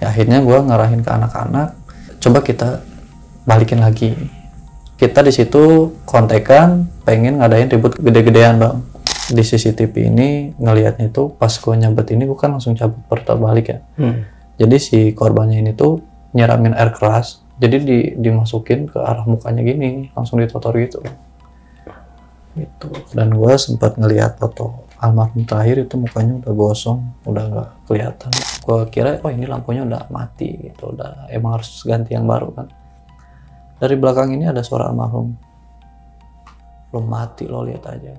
akhirnya gue ngarahin ke anak-anak, coba kita balikin lagi. Kita di situ kontekan pengen ngadain ribut gede-gedean bang. Di CCTV ini ngelihatnya itu pas gue nyabet ini gue kan langsung cabut portal balik ya. Jadi si korbannya ini tuh nyiramin air keras, jadi dimasukin ke arah mukanya gini, langsung ditotor gitu. Gitu. Dan gue sempat ngelihat foto almarhum terakhir itu mukanya udah gosong, udah nggak kelihatan. Gue kira oh ini lampunya udah mati gitu, udah emang harus ganti yang baru kan. Dari belakang ini ada suara almarhum, belum mati lo lihat aja.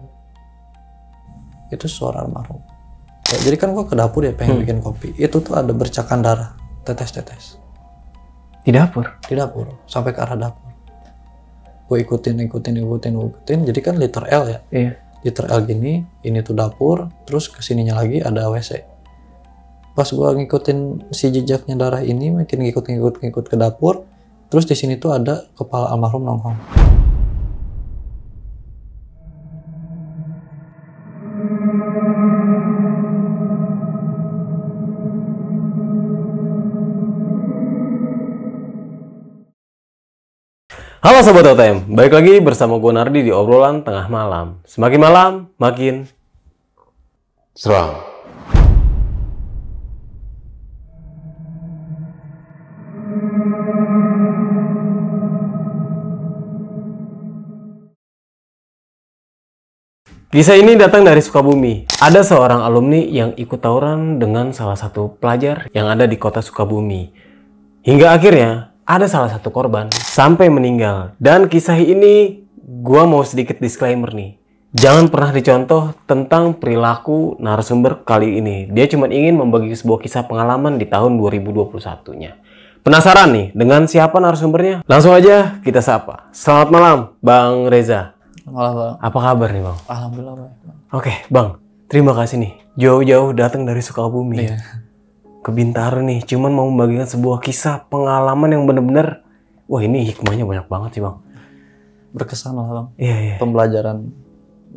Itu suara almarhum. Jadi kan gue ke dapur ya pengen bikin kopi, itu tuh ada bercakan darah, tetes-tetes. Di dapur? Di dapur, sampai ke arah dapur. Gue ikutin, jadi kan liter L ya. Iya. Liter L gini, ini tuh dapur, terus kesininya lagi ada WC. Pas gue ngikutin si jejaknya darah ini, makin ngikut ke dapur, terus di sini tuh ada kepala almarhum nongkrong. Halo Sobat OTM, balik lagi bersama gue Nardi di obrolan tengah malam. Semakin malam, makin seram. Kisah ini datang dari Sukabumi. Ada seorang alumni yang ikut tawuran dengan salah satu pelajar yang ada di kota Sukabumi. Hingga akhirnya ada salah satu korban sampai meninggal. Dan kisah ini gua mau sedikit disclaimer nih. Jangan pernah dicontoh tentang perilaku narasumber kali ini. Dia cuma ingin membagi sebuah kisah pengalaman di tahun 2021-nya. Penasaran nih dengan siapa narasumbernya? Langsung aja kita sapa. Selamat malam Bang Reza. Malah bang. Apa kabar nih Bang? Alhamdulillah baik. Oke Bang, terima kasih nih. Jauh-jauh datang dari Sukabumi. Iya. Ke Bintaro nih, cuman mau membagikan sebuah kisah pengalaman yang bener-bener, wah ini hikmahnya banyak banget sih Bang. Berkesan lah bang. Iya. Pembelajaran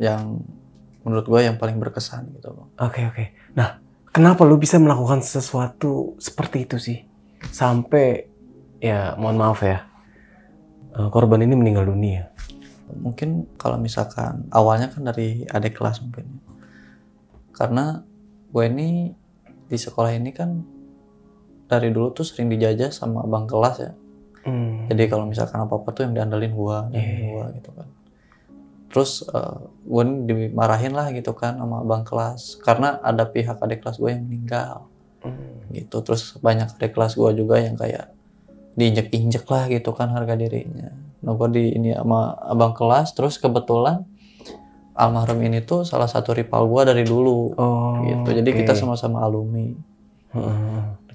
yang menurut gue yang paling berkesan gitu bang. Oke. Nah, kenapa lu bisa melakukan sesuatu seperti itu sih? Sampai, ya mohon maaf ya, korban ini meninggal dunia. Mungkin kalau misalkan awalnya kan dari adik kelas mungkin. Karena gue ini di sekolah ini kan dari dulu tuh sering dijajah sama abang kelas ya. Jadi kalau misalkan apa-apa tuh yang diandelin gua gitu kan. Terus gua dimarahin lah gitu kan sama abang kelas karena ada pihak adik kelas gua yang meninggal. Gitu. Terus banyak adik kelas gua juga yang kayak diinjek-injek lah gitu kan harga dirinya. Nah gua ini sama abang kelas, terus kebetulan almarhum ini tuh salah satu rival gua dari dulu, gitu. Jadi kita sama-sama alumni.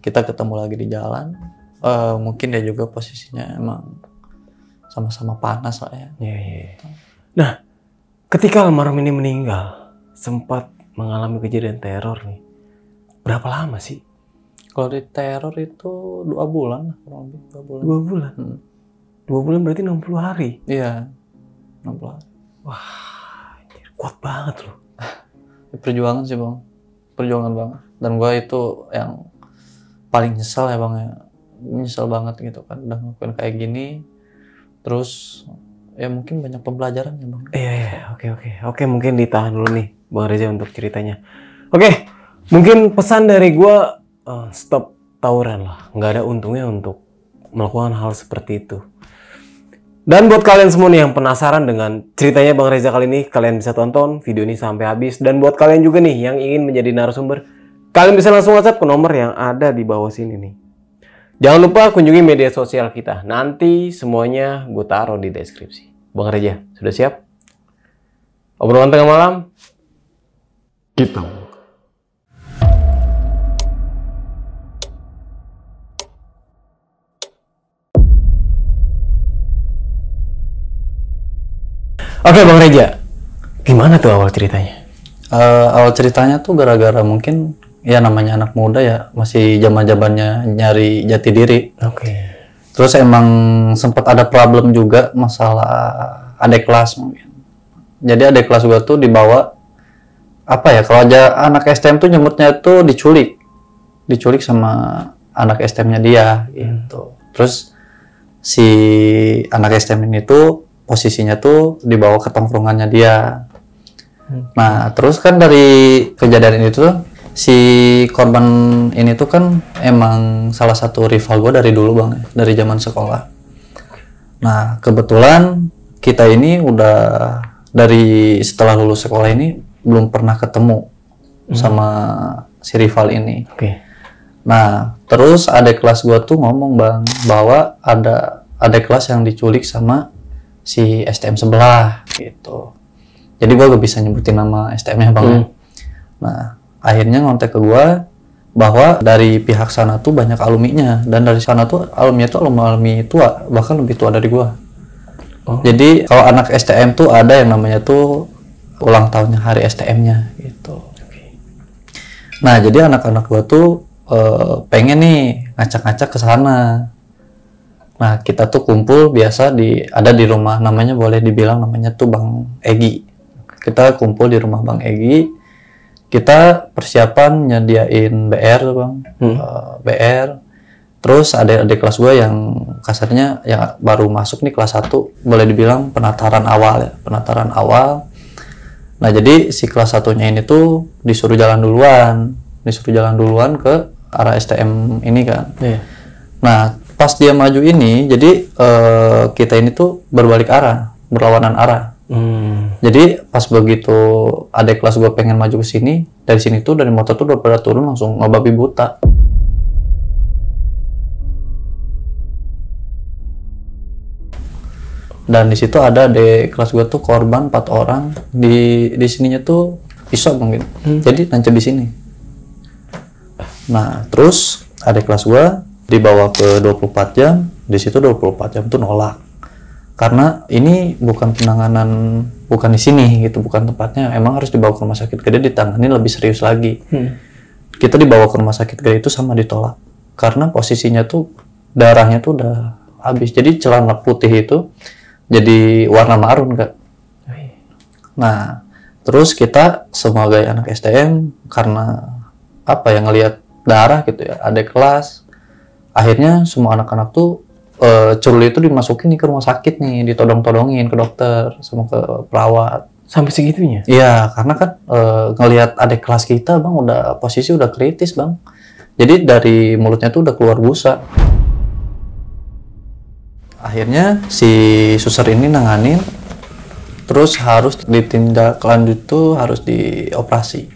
Kita ketemu lagi di jalan. Mungkin dia juga posisinya emang sama-sama panas lah ya. Iya. Nah, ketika almarhum ini meninggal, sempat mengalami kejadian teror nih. Berapa lama sih? Kalau di teror itu 2 bulan lah, kurang lebih 2 bulan. 2 bulan? 2 bulan berarti 60 hari? Iya, 60 hari. Wah. Kuat banget loh. Perjuangan sih bang, perjuangan banget. Dan gue itu yang paling nyesel ya bang ya, nyesel banget gitu kan udah ngelakuin kayak gini. Terus ya mungkin banyak pembelajaran ya bang. Iya. Oke, mungkin ditahan dulu nih Bang Reza untuk ceritanya. Oke, mungkin pesan dari gue, stop tawuran lah. Nggak ada untungnya untuk melakukan hal seperti itu. Dan buat kalian semua nih yang penasaran dengan ceritanya Bang Reza kali ini, kalian bisa tonton video ini sampai habis. Dan buat kalian juga nih yang ingin menjadi narasumber, kalian bisa langsung WhatsApp ke nomor yang ada di bawah sini nih. Jangan lupa kunjungi media sosial kita. Nanti semuanya gue taruh di deskripsi. Bang Reza, sudah siap? Obrolan tengah malam? Gitu. Oke Bang Reza, gimana tuh awal ceritanya? Awal ceritanya tuh gara-gara mungkin ya namanya anak muda ya, masih zaman-zamannya nyari jati diri. Oke. Terus emang sempat ada problem juga masalah adik kelas mungkin. Jadi adik kelas gua tuh dibawa apa ya, kalau aja anak STM tuh nyebutnya tuh diculik sama anak STM-nya dia gitu. Terus si anak STM ini tuh posisinya tuh dibawa ke tongkrongannya dia. Nah, terus kan dari kejadian itu tuh si korban ini tuh kan emang salah satu rival gue dari dulu bang, dari zaman sekolah. Nah, kebetulan kita ini udah dari setelah lulus sekolah ini belum pernah ketemu sama si rival ini. Nah, terus adik kelas gue tuh ngomong bang bahwa ada adik kelas yang diculik sama si STM sebelah gitu. Jadi gue gak bisa nyebutin nama STM-nya bang. Nah, akhirnya ngontek ke gue bahwa dari pihak sana tuh banyak alumninya, dan dari sana tuh alumni tua, bahkan lebih tua dari gue. Jadi kalau anak STM tuh ada yang namanya tuh ulang tahunnya hari STM-nya gitu. Nah, jadi anak-anak gue tuh pengen nih ngacak-ngacak ke sana. Nah, kita tuh kumpul biasa ada di rumah, namanya boleh dibilang namanya tuh Bang Egi. Kita kumpul di rumah Bang Egi. Kita persiapan nyediain BR tuh Bang. BR. Terus ada adik kelas gue yang kasarnya yang baru masuk nih kelas 1, boleh dibilang penataran awal ya, penataran awal. Nah, jadi si kelas 1-nya ini tuh disuruh jalan duluan ke arah STM ini kan. Nah, pas dia maju ini, jadi kita ini tuh berbalik arah, berlawanan arah. Jadi pas begitu adik kelas gue pengen maju ke sini, dari sini tuh dari motor tuh udah pada turun langsung ngebabi buta. Dan di situ ada adik kelas gue tuh korban 4 orang, di sininya tuh pisau mungkin. Jadi nancep di sini. Nah, terus adik kelas gue dibawa ke 24 jam, di situ 24 jam tuh nolak. Karena ini bukan penanganan, bukan di sini gitu, bukan tempatnya, emang harus dibawa ke rumah sakit gede ditangani lebih serius lagi. Kita dibawa ke rumah sakit gede itu sama ditolak. Karena posisinya tuh, darahnya tuh udah habis. Jadi celana putih itu jadi warna marun Kak. Nah, terus kita sebagai anak STM, karena apa ya, ngelihat darah gitu ya, adik kelas, akhirnya semua anak-anak tuh curul itu dimasukin nih ke rumah sakit nih, ditodong-todongin ke dokter sama ke perawat. Sampai segitunya? Iya, karena kan ngelihat adik kelas kita bang posisi udah kritis bang. Jadi dari mulutnya tuh udah keluar busa. Akhirnya si suster ini nanganin, terus harus ditindak lanjut tuh harus dioperasi.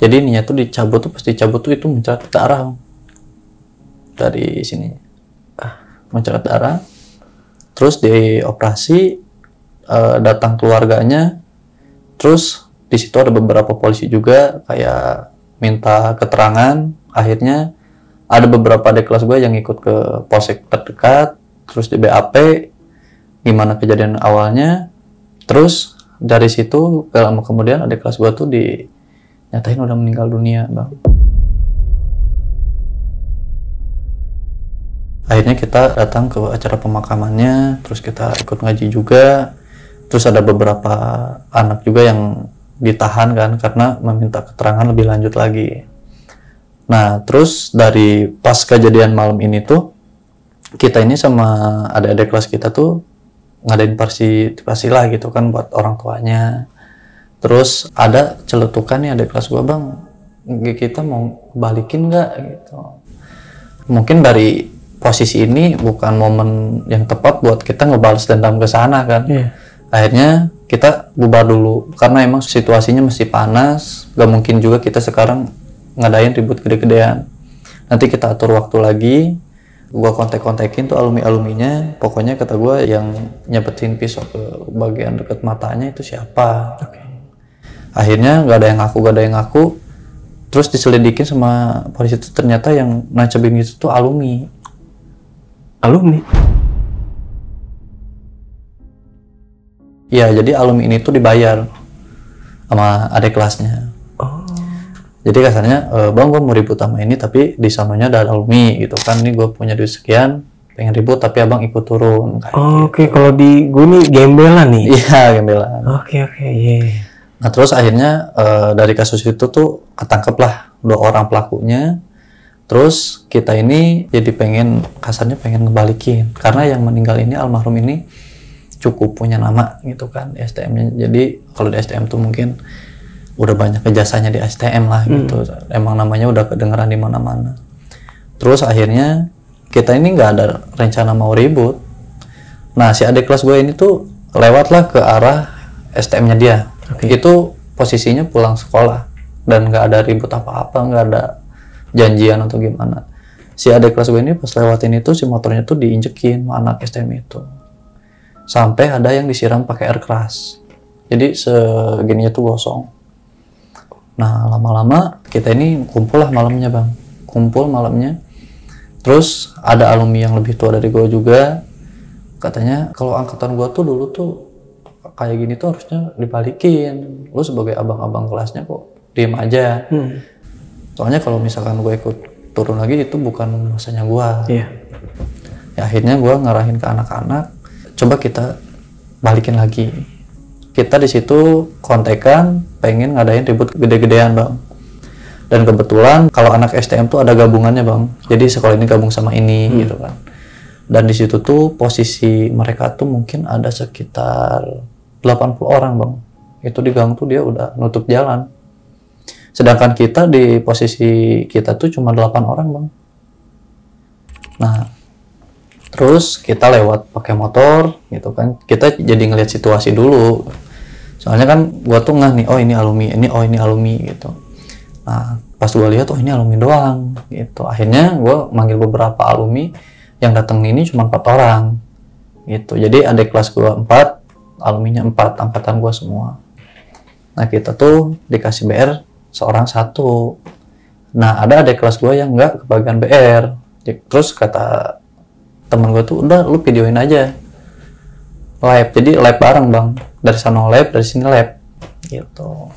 Jadi ininya tuh dicabut tuh, pas dicabut tuh itu mencerat darah dari sini, mencerat darah. Terus dioperasi, datang keluarganya, terus di situ ada beberapa polisi juga kayak minta keterangan. Akhirnya ada beberapa adik kelas gue yang ikut ke polsek terdekat, terus di BAP gimana kejadian awalnya. Terus dari situ gak lama kemudian adik kelas gue tuh nyatain udah meninggal dunia bang. Akhirnya kita datang ke acara pemakamannya, terus kita ikut ngaji juga. Terus ada beberapa anak juga yang ditahan kan karena meminta keterangan lebih lanjut lagi. Nah, terus dari pas kejadian malam ini tuh, kita ini sama adik-adik kelas kita tuh ngadain partisipasi lah gitu kan buat orang tuanya. Terus ada celetukan nih adik kelas gua, bang, kita mau balikin nggak gitu. Mungkin dari posisi ini bukan momen yang tepat buat kita ngebales dendam ke sana kan. Akhirnya kita bubar dulu karena emang situasinya masih panas, gak mungkin juga kita sekarang ngadain ribut gede-gedean. Nanti kita atur waktu lagi, gua kontek-kontekin tuh alumni-alumninya, pokoknya kata gua yang nyepetin pisau ke bagian dekat matanya itu siapa. Akhirnya gak ada yang ngaku, terus diselidikin sama polisi itu, ternyata yang nancebin itu tuh alumni. Ya, jadi alumni ini tuh dibayar sama adik kelasnya. Jadi kasarnya, bang gue mau ribut sama ini tapi di sanonya ada alumni gitu kan, ini gue punya duit sekian, pengen ribut tapi abang ikut turun. Oke, kalau di gue nih gembelan nih. Iya, gembelan. Oke, yeah. Nah terus akhirnya dari kasus itu tuh ketangkep lah 2 orang pelakunya. Terus kita ini jadi kasarnya pengen ngebalikin, karena yang meninggal ini, almarhum ini cukup punya nama gitu kan di STM-nya. Jadi kalau di STM tuh mungkin udah banyak jasanya di STM lah gitu. Emang namanya udah kedengeran di mana-mana. Terus akhirnya kita ini nggak ada rencana mau ribut. Nah si adik kelas gue ini tuh lewatlah ke arah STM-nya dia. Itu posisinya pulang sekolah dan nggak ada ribut apa-apa, nggak ada janjian atau gimana. Si adik kelas gue ini pas lewatin itu si motornya tuh diinjekin sama anak STM itu, sampai ada yang disiram pakai air keras, jadi segininya tuh gosong. Nah lama-lama kita ini kumpul lah malamnya bang, terus ada alumni yang lebih tua dari gue juga, katanya kalau angkatan gue tuh dulu tuh kayak gini tuh harusnya dibalikin, lu sebagai abang-abang kelasnya kok diem aja. Soalnya kalau misalkan gue ikut turun lagi itu bukan masanya gue. Ya akhirnya gue ngarahin ke anak-anak, coba kita balikin lagi. Kita di situ kontekan pengen ngadain ribut gede-gedean bang. Dan kebetulan kalau anak STM tuh ada gabungannya bang. Jadi sekolah ini gabung sama ini gitu kan. Dan di situ tuh posisi mereka tuh mungkin ada sekitar 80 orang bang. Itu di gang tuh dia udah nutup jalan. Sedangkan kita di posisi kita tuh cuma 8 orang bang. Nah terus kita lewat pakai motor gitu kan, kita jadi ngeliat situasi dulu. Soalnya kan gua tuh nggak nih, oh ini alumni gitu. Nah pas gua lihat, oh ini alumni doang gitu. Akhirnya gua manggil beberapa alumni yang datang ini cuma 4 orang gitu. Jadi adik kelas gua 4, alumninya 4, angkatan gua semua. Nah kita tuh dikasih BR seorang 1. Nah ada adik kelas gue yang nggak kebagian BR. Terus kata temen gue tuh, udah lu videoin aja lab. Jadi lab bareng bang, dari sana lab, dari sini lab gitu.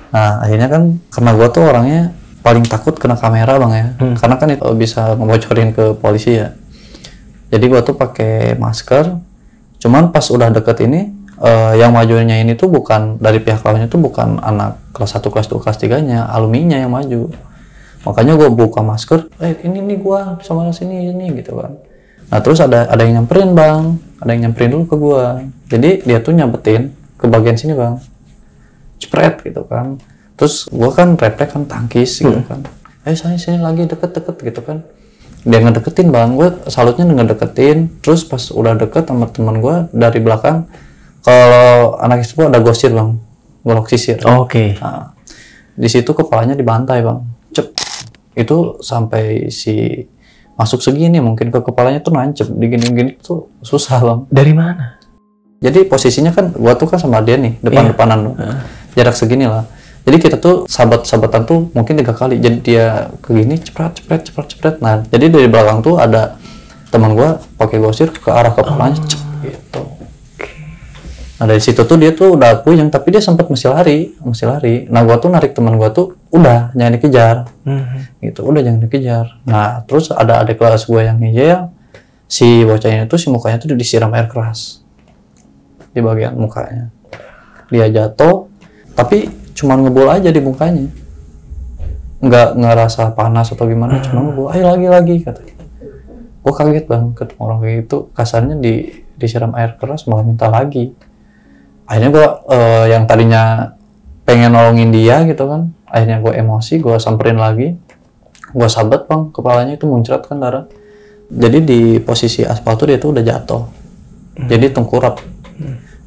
Nah akhirnya kan karena gue tuh orangnya paling takut kena kamera bang ya, karena kan itu bisa ngebocorin ke polisi ya. Jadi gue tuh pakai masker. Cuman pas udah deket ini, yang majunya ini tuh bukan dari pihak lawannya, tuh bukan anak kelas 1, kelas 2, kelas 3-nya, alumninya yang maju. Makanya gue buka masker, ini nih gue sama sini gitu kan. Nah terus ada yang nyamperin bang, ada yang nyamperin dulu ke gue. Jadi dia tuh nyampetin ke bagian sini bang, cepret gitu kan. Terus gue kan refleks kan tangkis gitu kan. Saya sini lagi deket-deket gitu kan. Dia ngedeketin bang, gue salutnya ngedeketin. Terus pas udah deket sama teman gue dari belakang, kalau anak itu ada gosir bang, golok sisir. Nah, di situ kepalanya dibantai bang, cep. Itu sampai si masuk segini, mungkin ke kepalanya tuh nancep, digini-gini tuh susah bang. Dari mana? Jadi posisinya kan, gua tuh kan sama dia nih, depan-depanan, jarak segini lah. Jadi kita tuh sahabat-sahabatan tuh mungkin 3 kali. Jadi dia ke gini, cepret. Nah, jadi dari belakang tuh ada teman gua pakai gosir ke arah kepalanya, cep gitu. Nah dari situ tuh dia tuh udah puyeng, tapi dia sempat masih lari. Nah gua tuh narik teman gua tuh, udah jangan dikejar, gitu, udah jangan dikejar. Nah terus ada adik kelas gua yang ngeyel, si bocahnya tuh si mukanya tuh disiram air keras di bagian mukanya. Dia jatuh, tapi cuma ngebul aja di mukanya, nggak ngerasa panas atau gimana, cuma ngebul, ayo lagi katanya. Gua kaget bang, ketemu orang kayak gitu, kasarnya disiram air keras malah minta lagi. Akhirnya gue yang tadinya pengen nolongin dia gitu kan, akhirnya gue emosi, gue samperin lagi, gue sabet bang, kepalanya itu muncrat kan darah. Jadi di posisi aspal tuh dia tuh udah jatuh, jadi tengkurap.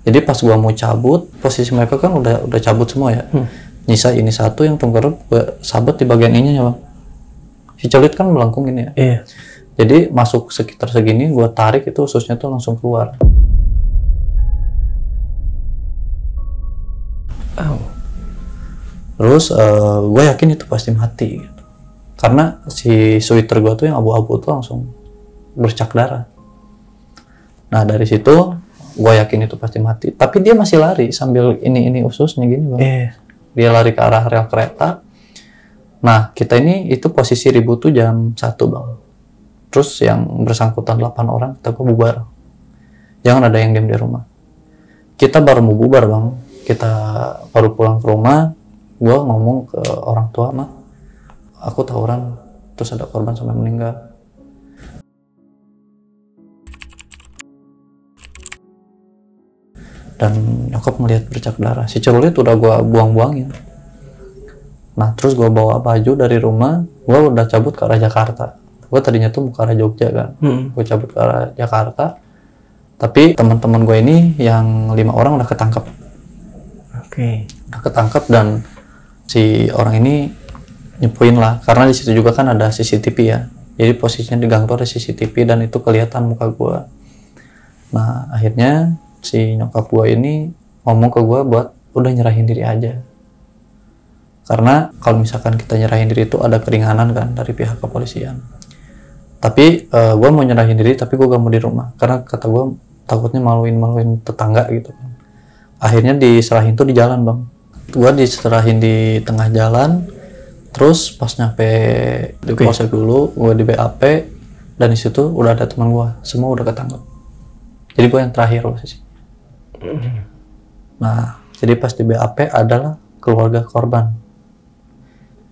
Jadi pas gue mau cabut, posisi mereka kan udah cabut semua ya, nyisa ini satu yang tengkurap, gue sabet di bagian ininya bang. Si celit kan melengkung ini ya. Jadi masuk sekitar segini, gue tarik itu ususnya tuh langsung keluar. Terus gue yakin itu pasti mati gitu. Karena si sweater gue tuh yang abu-abu tuh langsung bercak darah. Nah dari situ gue yakin itu pasti mati. Tapi dia masih lari sambil ini ususnya gini bang. Dia lari ke arah rel kereta. Nah kita ini itu posisi ribut tuh jam 1 bang. Terus yang bersangkutan 8 orang kita bubar. Jangan ada yang diam di rumah. Kita baru mau bubar bang. Kita baru pulang ke rumah. Gue ngomong ke orang tua mah, aku tawuran terus ada korban sampai meninggal. Dan nyokap ngeliat bercak darah. Si celurit udah gue buang-buangin. Nah terus gue bawa baju dari rumah, gue udah cabut ke arah Jakarta. Gue tadinya tuh mau ke arah Jogja kan, gue cabut ke arah Jakarta. Tapi teman-teman gue ini yang 5 orang udah ketangkep. Udah ketangkep dan si orang ini nyepuin lah, karena di situ juga kan ada CCTV ya. Jadi posisinya di gang tuh ada CCTV dan itu kelihatan muka gue. Nah akhirnya si nyokap gue ini ngomong ke gue buat udah nyerahin diri aja, karena kalau misalkan kita nyerahin diri itu ada keringanan kan dari pihak kepolisian. Tapi gue mau nyerahin diri tapi gue gak mau di rumah karena kata gue takutnya maluin tetangga gitu kan. Akhirnya diserahin tuh di jalan bang. Gue diserahin di tengah jalan, terus pas nyampe di polsek dulu gue di BAP, dan di situ udah ada teman gue, semua udah ketangkep. Jadi gue yang terakhir loh sih. Nah, jadi pas di BAP adalah keluarga korban.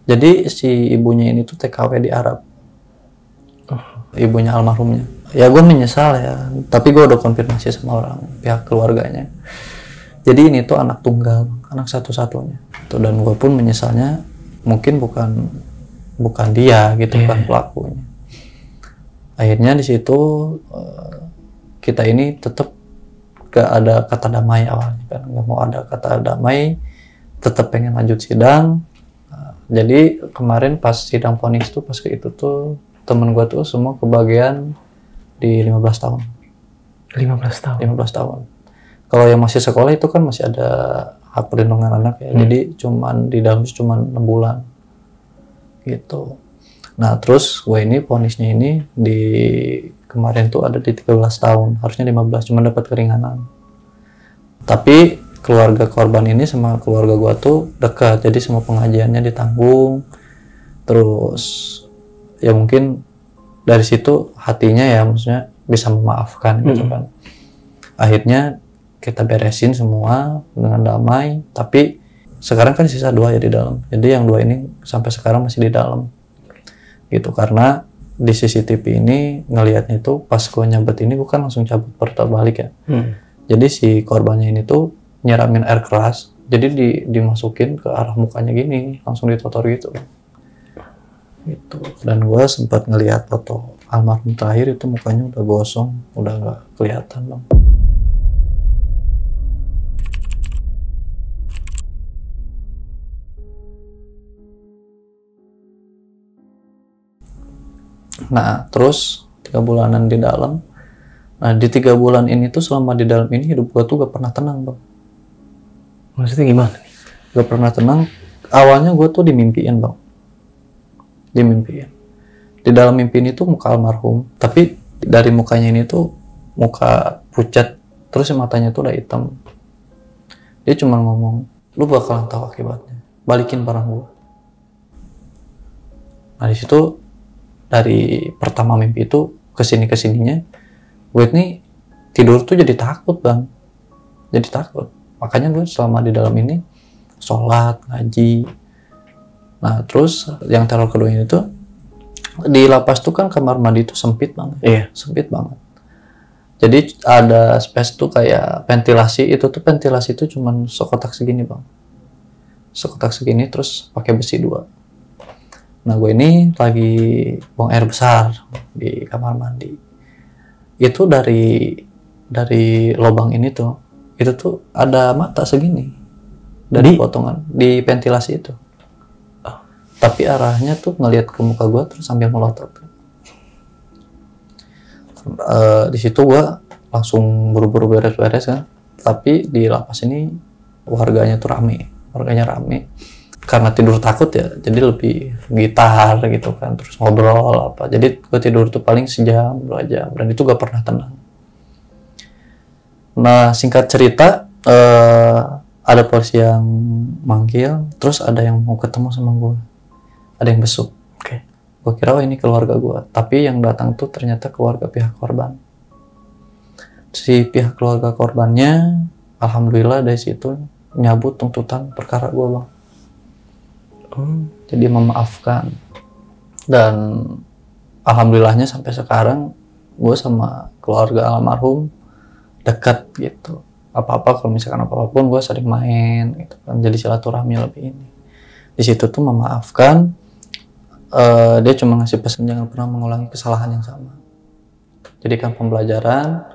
Jadi si ibunya ini tuh TKW di Arab. Ibunya almarhumnya. Ya gue menyesal ya, tapi gue udah konfirmasi sama orang pihak keluarganya. Jadi ini tuh anak tunggal, anak satu-satunya. Tuh, dan gue pun menyesalnya, mungkin bukan dia gitu kan pelakunya. Akhirnya di situ kita ini tetap gak ada kata damai awalnya kan, gak mau ada kata damai, tetap pengen lanjut sidang. Jadi kemarin pas sidang vonis tuh, pas ke itu tuh temen gue tuh semua kebagian di 15 tahun. 15 tahun. Kalau yang masih sekolah itu kan masih ada hak perlindungan anak ya, jadi cuman di dalam cuman 6 bulan gitu. Nah terus gue ini vonisnya ini di kemarin tuh ada di 13 tahun, harusnya 15, cuma dapat keringanan. Tapi keluarga korban ini sama keluarga gua tuh dekat, jadi semua pengajiannya ditanggung. Terus ya mungkin dari situ hatinya ya maksudnya bisa memaafkan gitu kan. Akhirnya kita beresin semua dengan damai, tapi sekarang kan sisa 2 ya di dalam. Jadi yang 2 ini sampai sekarang masih di dalam. Gitu, karena di CCTV ini ngelihatnya itu pas gue nyabet ini bukan langsung cabut putar balik ya. Jadi si korbannya ini tuh nyiramin air keras, jadi dimasukin ke arah mukanya gini, langsung ditotor gitu. Gitu. Dan gue sempat ngelihat foto almarhum terakhir itu mukanya udah gosong, udah nggak kelihatan bang. Nah, terus 3 bulanan di dalam. Nah, di 3 bulan ini tuh selama di dalam ini hidup gua tuh gak pernah tenang, bang. Maksudnya gimana nih? Gak pernah tenang. Awalnya gua tuh dimimpiin, bang. Dimimpiin. Di dalam mimpi ini tuh muka almarhum, tapi dari mukanya ini tuh muka pucat, terus matanya tuh udah hitam. Dia cuma ngomong, lu bakalan tahu akibatnya. Balikin barang gua. Nah, di situ dari pertama mimpi itu kesininya gue ini tidur tuh jadi takut bang, jadi takut. Makanya gue selama di dalam ini sholat, ngaji. Nah terus yang teror kedua ini tuh di lapas tuh kan kamar mandi tuh sempit banget, sempit banget. Jadi ada space tuh kayak ventilasi, itu tuh ventilasi tuh cuman sekotak segini bang, sekotak segini terus pakai besi 2. Nah gue ini lagi buang air besar di kamar mandi. Itu dari lubang ini tuh, itu tuh ada mata segini dari potongan di ventilasi itu. Tapi arahnya tuh ngelihat ke muka gue terus sambil melotot. Di situ gue langsung buru-buru beres-beres kan. Tapi di lapas ini warganya tuh rame, karena tidur takut ya, jadi lebih gitar gitu kan, terus ngobrol apa. Jadi gue tidur tuh paling sejam 2 jam, dan itu gak pernah tenang. Nah singkat cerita, ada polisi yang manggil, terus ada yang mau ketemu sama gue, ada yang besuk. Gue kira ini keluarga gue, tapi yang datang tuh ternyata keluarga pihak korban. Si pihak keluarga korbannya alhamdulillah dari situ nyabut tuntutan perkara gue bang. Jadi memaafkan. Dan alhamdulillahnya sampai sekarang gue sama keluarga almarhum dekat gitu. Apa-apa kalau misalkan apa-apa pun gue sering main gitu kan, jadi silaturahmi lebih ini. Di situ tuh memaafkan, dia cuma ngasih pesan jangan pernah mengulangi kesalahan yang sama. Jadikan pembelajaran,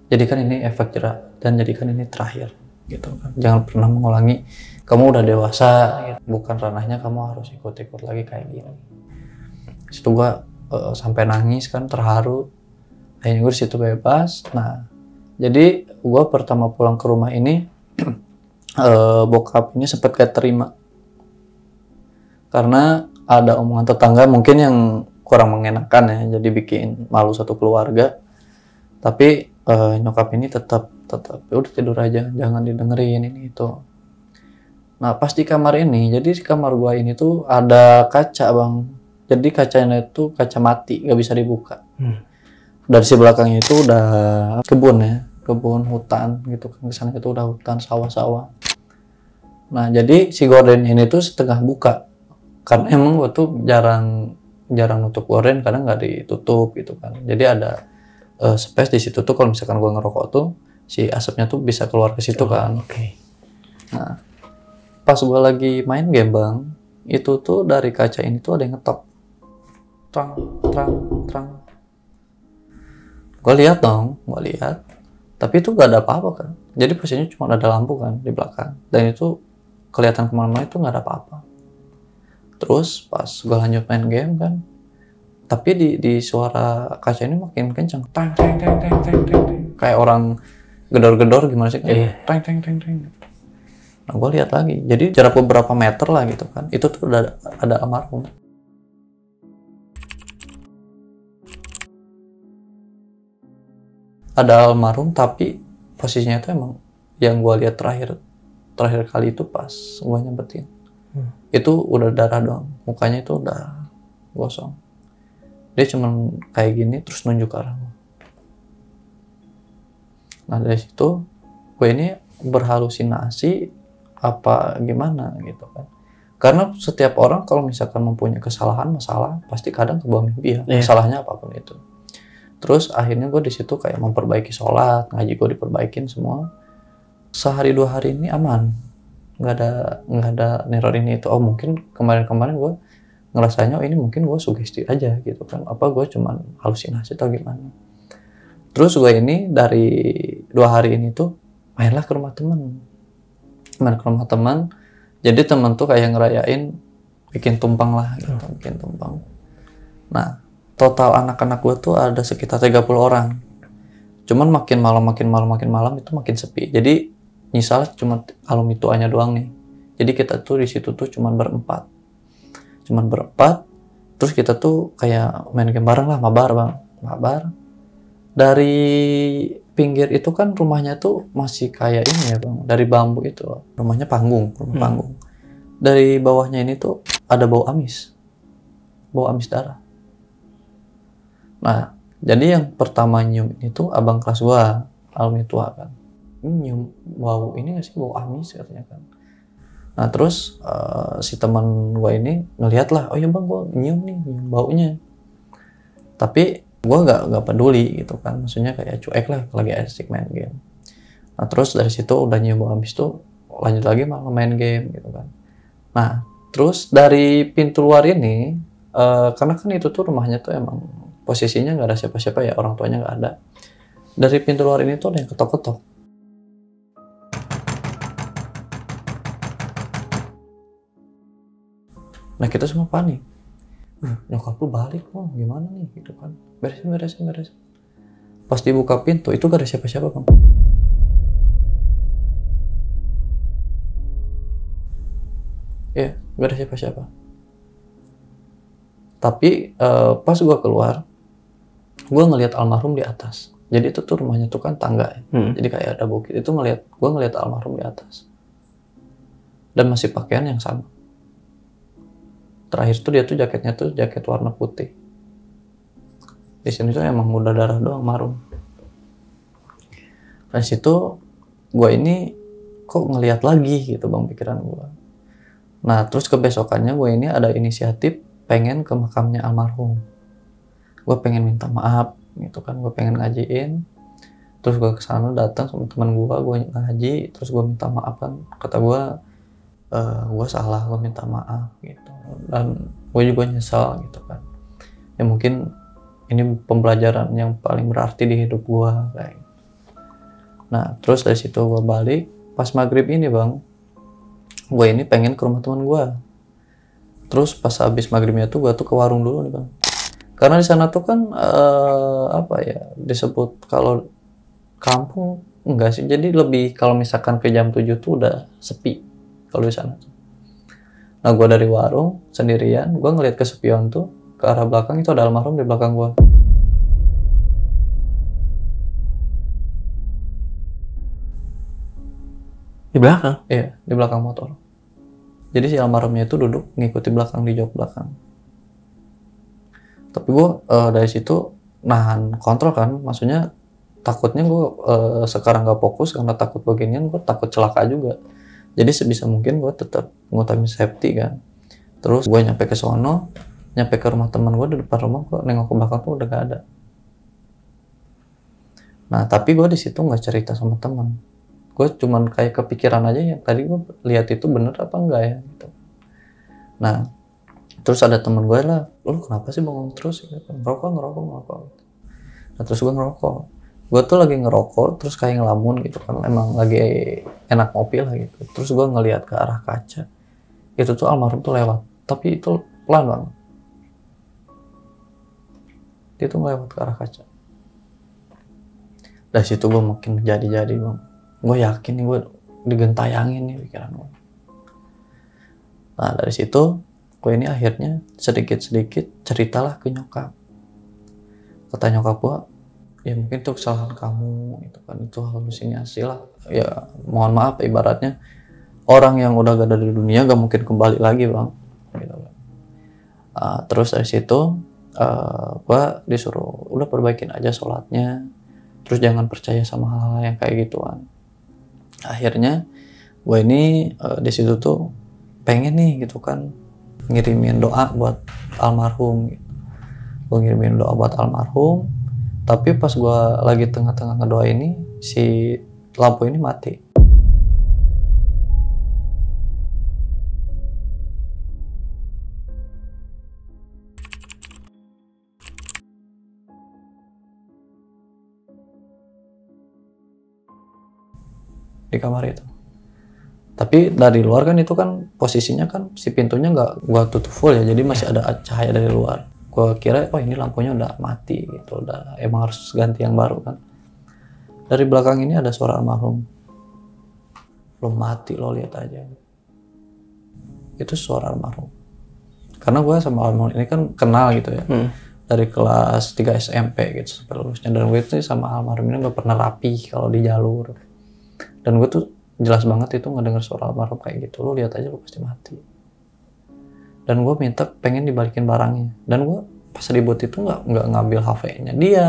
jadikan ini efek jerak, dan jadikan ini terakhir gitu kan. Jangan pernah mengulangi, kamu udah dewasa gitu. Bukan ranahnya kamu harus ikut-ikut lagi kayak gini. Situ gue sampai nangis kan, terharu. Akhirnya gue disitu bebas. Nah, jadi gue pertama pulang ke rumah ini bokap ini sempat gak terima karena ada omongan tetangga mungkin yang kurang mengenakan ya, jadi bikin malu satu keluarga. Tapi nyokap ini tetap udah tidur aja, jangan didengerin ini itu. Nah pas di kamar ini, jadi di kamar gua ini tuh ada kaca bang, jadi kacanya itu kaca mati, nggak bisa dibuka. Dari si belakangnya itu udah kebun ya, kebun hutan gitu kan, kesana itu udah hutan sawah-sawah. Nah jadi si gorden ini tuh setengah buka, karena emang gua tuh jarang nutup gorden, kadang nggak ditutup gitu kan. Jadi ada space di situ tuh kalau misalkan gua ngerokok tuh si asapnya tuh bisa keluar ke situ kan. Okay. Nah pas gua lagi main game bang, itu tuh dari kaca ini tuh ada yang ngetok, trang trang trang. Gua lihat dong, tapi itu gak ada apa-apa kan. Jadi posisinya cuma ada lampu kan di belakang, dan itu kelihatan kemana-mana itu nggak ada apa-apa. Terus pas gue lanjut main game kan, tapi di suara kaca ini makin kencang, tang tang tang tang tang tang, kayak orang gedor-gedor gimana sih, kayak tang tang tang tang. Nah gue lihat lagi, jadi jarak beberapa meter lah gitu kan, itu tuh ada almarhum. Ada almarhum, tapi posisinya itu emang yang gue lihat terakhir kali itu pas gue nyempetin. Itu udah darah doang, mukanya itu udah gosong. Dia cuman kayak gini terus nunjuk ke arah gue. Nah dari situ gue ini berhalusinasi apa gimana gitu kan. Karena setiap orang kalau misalkan mempunyai masalah pasti kadang kebawa mimpi ya, masalahnya apapun itu. Terus akhirnya gue di situ kayak memperbaiki sholat, ngaji gue diperbaikin semua. Sehari 2 hari ini aman, nggak ada neror ini itu. Oh mungkin kemarin gue ngerasanya ini mungkin gue sugesti aja gitu kan, apa gue cuman halusinasi atau gimana. Terus gue ini dari 2 hari ini tuh main ke rumah teman. Jadi teman tuh kayak ngerayain bikin tumpang lah gitu, bikin tumpang. Nah total anak-anak gue tuh ada sekitar 30 orang. Cuman makin malam itu makin sepi. Jadi misalnya cuma alumni tuanya doang nih. Jadi kita tuh di situ tuh cuman berempat. Terus kita tuh kayak main game bareng lah, mabar bang. Dari pinggir itu kan rumahnya tuh masih kayak ini ya bang, dari bambu itu. Rumahnya panggung. Dari bawahnya ini tuh ada bau amis darah. Nah, jadi yang pertama nyium itu abang kelas gua, alumni tua kan. Ini nyium bau ini nggak sih, bau amis katanya kan. Nah terus si teman gua ini ngeliat lah, oh ya bang gua nyium baunya. Tapi gua nggak peduli gitu kan, maksudnya kayak cuek lah lagi asik main game. Nah terus dari situ udah nyium bau amis tuh lanjut lagi malah main game gitu kan. Nah terus dari pintu luar ini, karena kan itu tuh rumahnya tuh emang posisinya nggak ada siapa-siapa ya, orang tuanya nggak ada. Dari pintu luar ini tuh ada yang ketok-ketok. Nah kita semua panik. Nyokap lu balik, gimana nih gitu kan. Beresin. Pas dibuka pintu itu gak ada siapa-siapa bang. Iya, gak ada siapa-siapa. Tapi pas gua keluar, gue ngelihat almarhum di atas. Jadi itu tuh rumahnya tuh kan tangga ya. Jadi kayak ada bukit. Itu gue ngelihat almarhum di atas. Dan masih pakaian yang sama. Terakhir tuh dia tuh jaketnya tuh jaket warna putih. Di sini tuh emang udah darah doang marun. Dari situ gue ini kok ngelihat lagi gitu bang, pikiran gue. Nah terus kebesokannya gue ini ada inisiatif pengen ke makamnya almarhum. Gue pengen minta maaf gitu kan, gue pengen ngajiin. Terus gue kesana datang sama teman gue ngaji, terus gue minta maaf kan, kata gue salah, gue minta maaf gitu, dan gue juga nyesal gitu kan. Ya mungkin ini pembelajaran yang paling berarti di hidup gue kayak. Nah terus dari situ gue balik, pas maghrib ini bang, gue ini pengen ke rumah teman gue. Terus pas habis maghribnya tuh gue tuh ke warung dulu nih bang, karena di sana tuh kan apa ya disebut kalau kampung enggak sih, jadi lebih kalau misalkan ke jam 7 tuh udah sepi kalau di sana. Nah gue dari warung sendirian, gue ngeliat ke spion tuh ke arah belakang, itu ada almarhum di belakang gue. Di belakang? Iya, di belakang motor. Jadi si almarhumnya itu duduk ngikuti belakang di jok belakang. Tapi gue dari situ nahan kontrol kan, maksudnya takutnya gue sekarang gak fokus karena takut beginian, gue takut celaka juga. Jadi sebisa mungkin gue tetap ngutamain safety kan. Terus gue nyampe ke sono, nyampe ke rumah teman gue, di depan rumah gue nengok ke belakang tuh udah gak ada. Nah tapi gue di situ nggak cerita sama teman. Gue cuman kayak kepikiran aja yang tadi gue lihat itu bener apa enggak ya gitu. Nah terus ada temen gue lah, lu kenapa sih bengong terus gitu. ngerokok. Nah terus gue ngerokok, gue tuh lagi ngerokok terus kayak ngelamun gitu kan, emang lagi enak ngopi lah gitu. Terus gue ngelihat ke arah kaca, itu tuh almarhum tuh lewat, tapi itu pelan banget, dia tuh ngelewat ke arah kaca. Dari situ gue makin jadi bang, gue yakin nih gue digentayangin nih pikiran gue. Nah dari situ gue ini akhirnya sedikit ceritalah ke nyokap. Kata nyokap gue, ya mungkin itu kesalahan kamu gitu kan, itu halusinasi lah ya, mohon maaf ibaratnya orang yang udah gak ada di dunia gak mungkin kembali lagi bang gitu kan. Terus dari situ gue disuruh udah perbaikin aja sholatnya, terus jangan percaya sama hal-hal yang kayak gituan. Akhirnya gue ini di situ tuh pengen nih gitu kan ngirimin doa buat almarhum gitu. Gue ngirimin doa buat almarhum, tapi pas gue lagi tengah-tengah ngedoa ini si lampu ini mati. Di kamar itu. Tapi dari luar kan itu kan posisinya kan si pintunya nggak gua tutup full ya, jadi masih ada cahaya dari luar. Gua kira oh ini lampunya udah mati gitu, udah emang harus ganti yang baru kan. Dari belakang ini ada suara almarhum. Lo mati lo lihat aja. Itu suara almarhum. Karena gua sama almarhum ini kan kenal gitu ya. Dari kelas 3 SMP gitu sampai lulusnya, dan gue itu sama almarhum ini nggak pernah rapi kalau di jalur. Dan gue tuh jelas banget itu ngedenger suara almarhum kayak gitu, lo lihat aja lo pasti mati. Dan gue minta pengen dibalikin barangnya, dan gue pas ribut itu nggak ngambil HP-nya dia,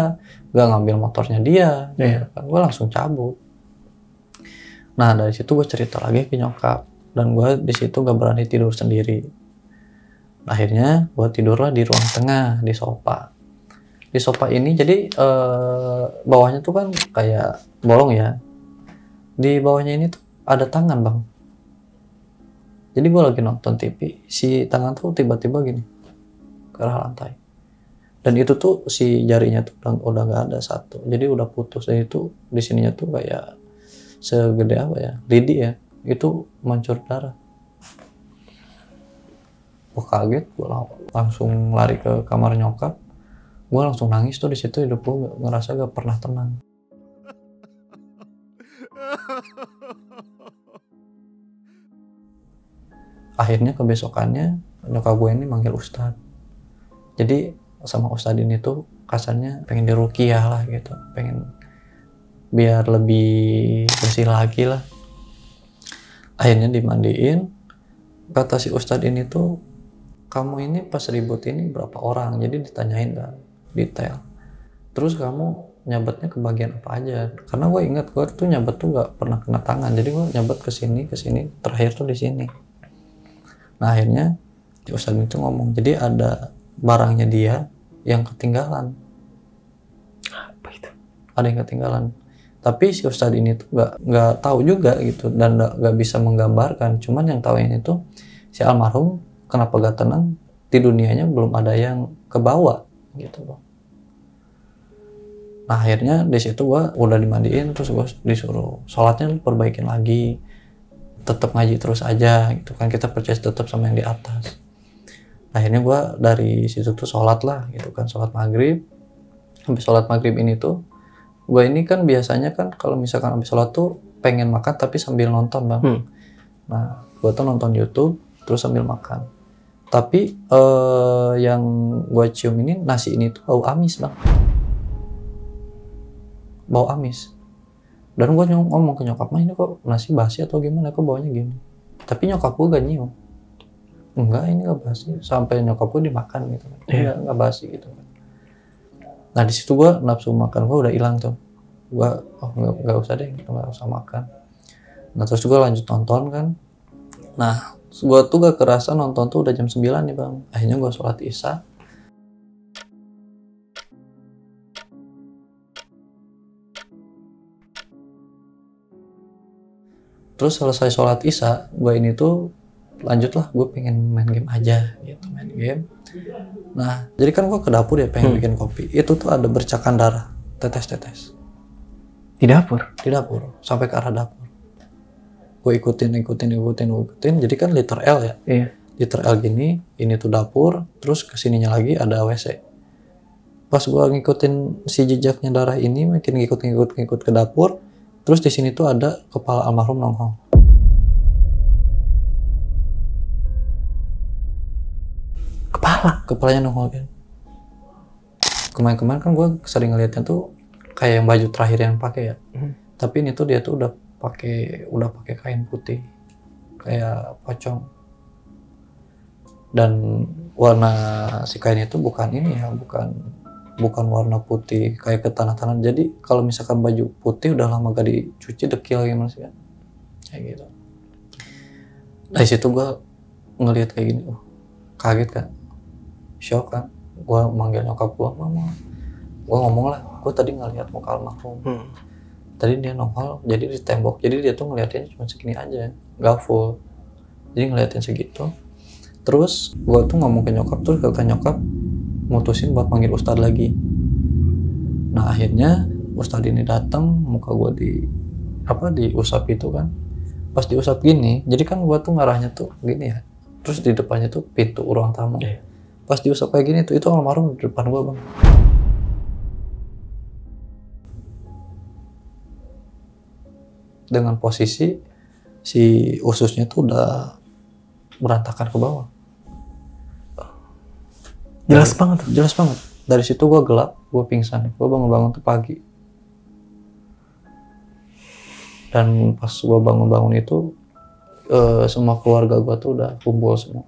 nggak ngambil motornya dia, kan gue langsung cabut. Nah dari situ gue cerita lagi ke nyokap, dan gue di situ gak berani tidur sendiri. Akhirnya gue tidurlah di ruang tengah di sofa. Di sofa ini jadi bawahnya tuh kan kayak bolong ya. Di bawahnya ini tuh ada tangan bang. Jadi gue lagi nonton TV, si tangan tuh tiba-tiba gini ke arah lantai. Dan itu tuh si jarinya tuh udah gak ada satu, jadi udah putus. Dan itu di sininya tuh kayak segede apa ya, lidi ya, itu mancur darah. Gue kaget, gue langsung lari ke kamar nyokap. Gue langsung nangis tuh di situ, hidup gue ngerasa gak pernah tenang. Akhirnya kebesokannya nyokap gue ini manggil ustadz. Jadi sama ustadz ini tuh kasarnya pengen diruqyah lah gitu, pengen biar lebih bersih lagi lah. Akhirnya dimandiin. Kata si ustadz ini tuh, kamu ini pas ribut ini berapa orang, jadi ditanyain kan detail. Terus kamu nyabetnya ke bagian apa aja, karena gue ingat gue tuh nyabet tuh gak pernah kena tangan, jadi gue nyabet ke sini terakhir tuh di sini. Nah akhirnya Si Ustadz itu ngomong, jadi ada barangnya dia yang ketinggalan. Apa itu? Ada yang ketinggalan. Tapi si Ustadz ini tuh nggak tahu juga gitu, dan nggak bisa menggambarkan. Cuman yang tahu ini tuh si almarhum kenapa gak tenang, di dunianya belum ada yang kebawa gitu Bang. Nah akhirnya di situ gua udah dimandiin, terus gua disuruh sholatnya perbaikin lagi, tetap ngaji terus aja gitu kan, kita percaya tetap sama yang di atas. Akhirnya gue dari situ tuh sholat lah gitu kan, sholat maghrib. Habis sholat maghrib ini tuh gue ini kan biasanya kan kalau misalkan habis sholat tuh pengen makan tapi sambil nonton Bang. Nah gue tuh nonton YouTube terus sambil makan, tapi yang gue cium ini, nasi ini tuh bau amis Bang, bau amis. Dan gue ngomong ke nyokap, mah ini kok nasi basi atau gimana, kok baunya gini. Tapi nyokap gue gak nyium, enggak ini gak basi, sampai nyokap gue dimakan gitu kan, enggak basi gitu kan. Nah di situ gue nafsu makan gue udah hilang tuh, gue nggak usah deh, nggak usah makan. Nah terus gue lanjut nonton kan. Nah gue tuh gak kerasa nonton tuh udah jam 9 nih Bang. Akhirnya gue sholat isya. Terus selesai sholat isya, gue ini tuh lanjutlah, gue pengen main game aja gitu, main game. Nah jadi kan gue ke dapur ya pengen bikin kopi, itu tuh ada bercakan darah, tetes-tetes Di dapur? di dapur, sampai ke arah dapur. Gue ikutin, jadi kan liter L ya. Iya. Liter L gini, ini tuh dapur, terus kesininya lagi ada WC. Pas gue ngikutin si jejaknya darah ini, makin ngikut ke dapur. Terus di sini tuh ada kepala almarhum nongol. Kepalanya nongol kan. Kemarin kan gue sering ngeliatnya tuh kayak yang baju terakhir yang pakai ya. Tapi ini tuh dia tuh udah pakai kain putih kayak pocong. Dan warna si kain itu bukan ini ya, bukan warna putih kayak ke tanah-tanah. Jadi kalau misalkan baju putih udah lama gak dicuci, dekil gimana sih kan, kayak gitu. Dari situ gue ngelihat kayak gini, kaget kan, shock kan. Gue manggil nyokap gue, mama. Gue ngomong lah, gue tadi ngelihat muka almarhum. Tadi dia nongol, jadi di tembok. Jadi dia tuh ngeliatin cuma segini aja, gak full. Jadi ngeliatin segitu. Terus gue tuh ngomong ke nyokap, terus kata nyokap mutusin buat manggil Ustadz lagi. Nah akhirnya Ustadz ini datang, muka gue diusap itu kan. Pas diusap gini, jadi kan gue tuh ngarahnya tuh gini ya, terus di depannya tuh pintu ruang tamu. Pas diusap kayak gini tuh, itu almarhum di depan gue Bang. Dengan posisi si ususnya tuh udah berantakan ke bawah. Jelas banget. Dari situ gue gelap, gue pingsan. Gue bangun-bangun tuh pagi. Dan pas gue bangun-bangun itu, semua keluarga gue tuh udah kumpul semua.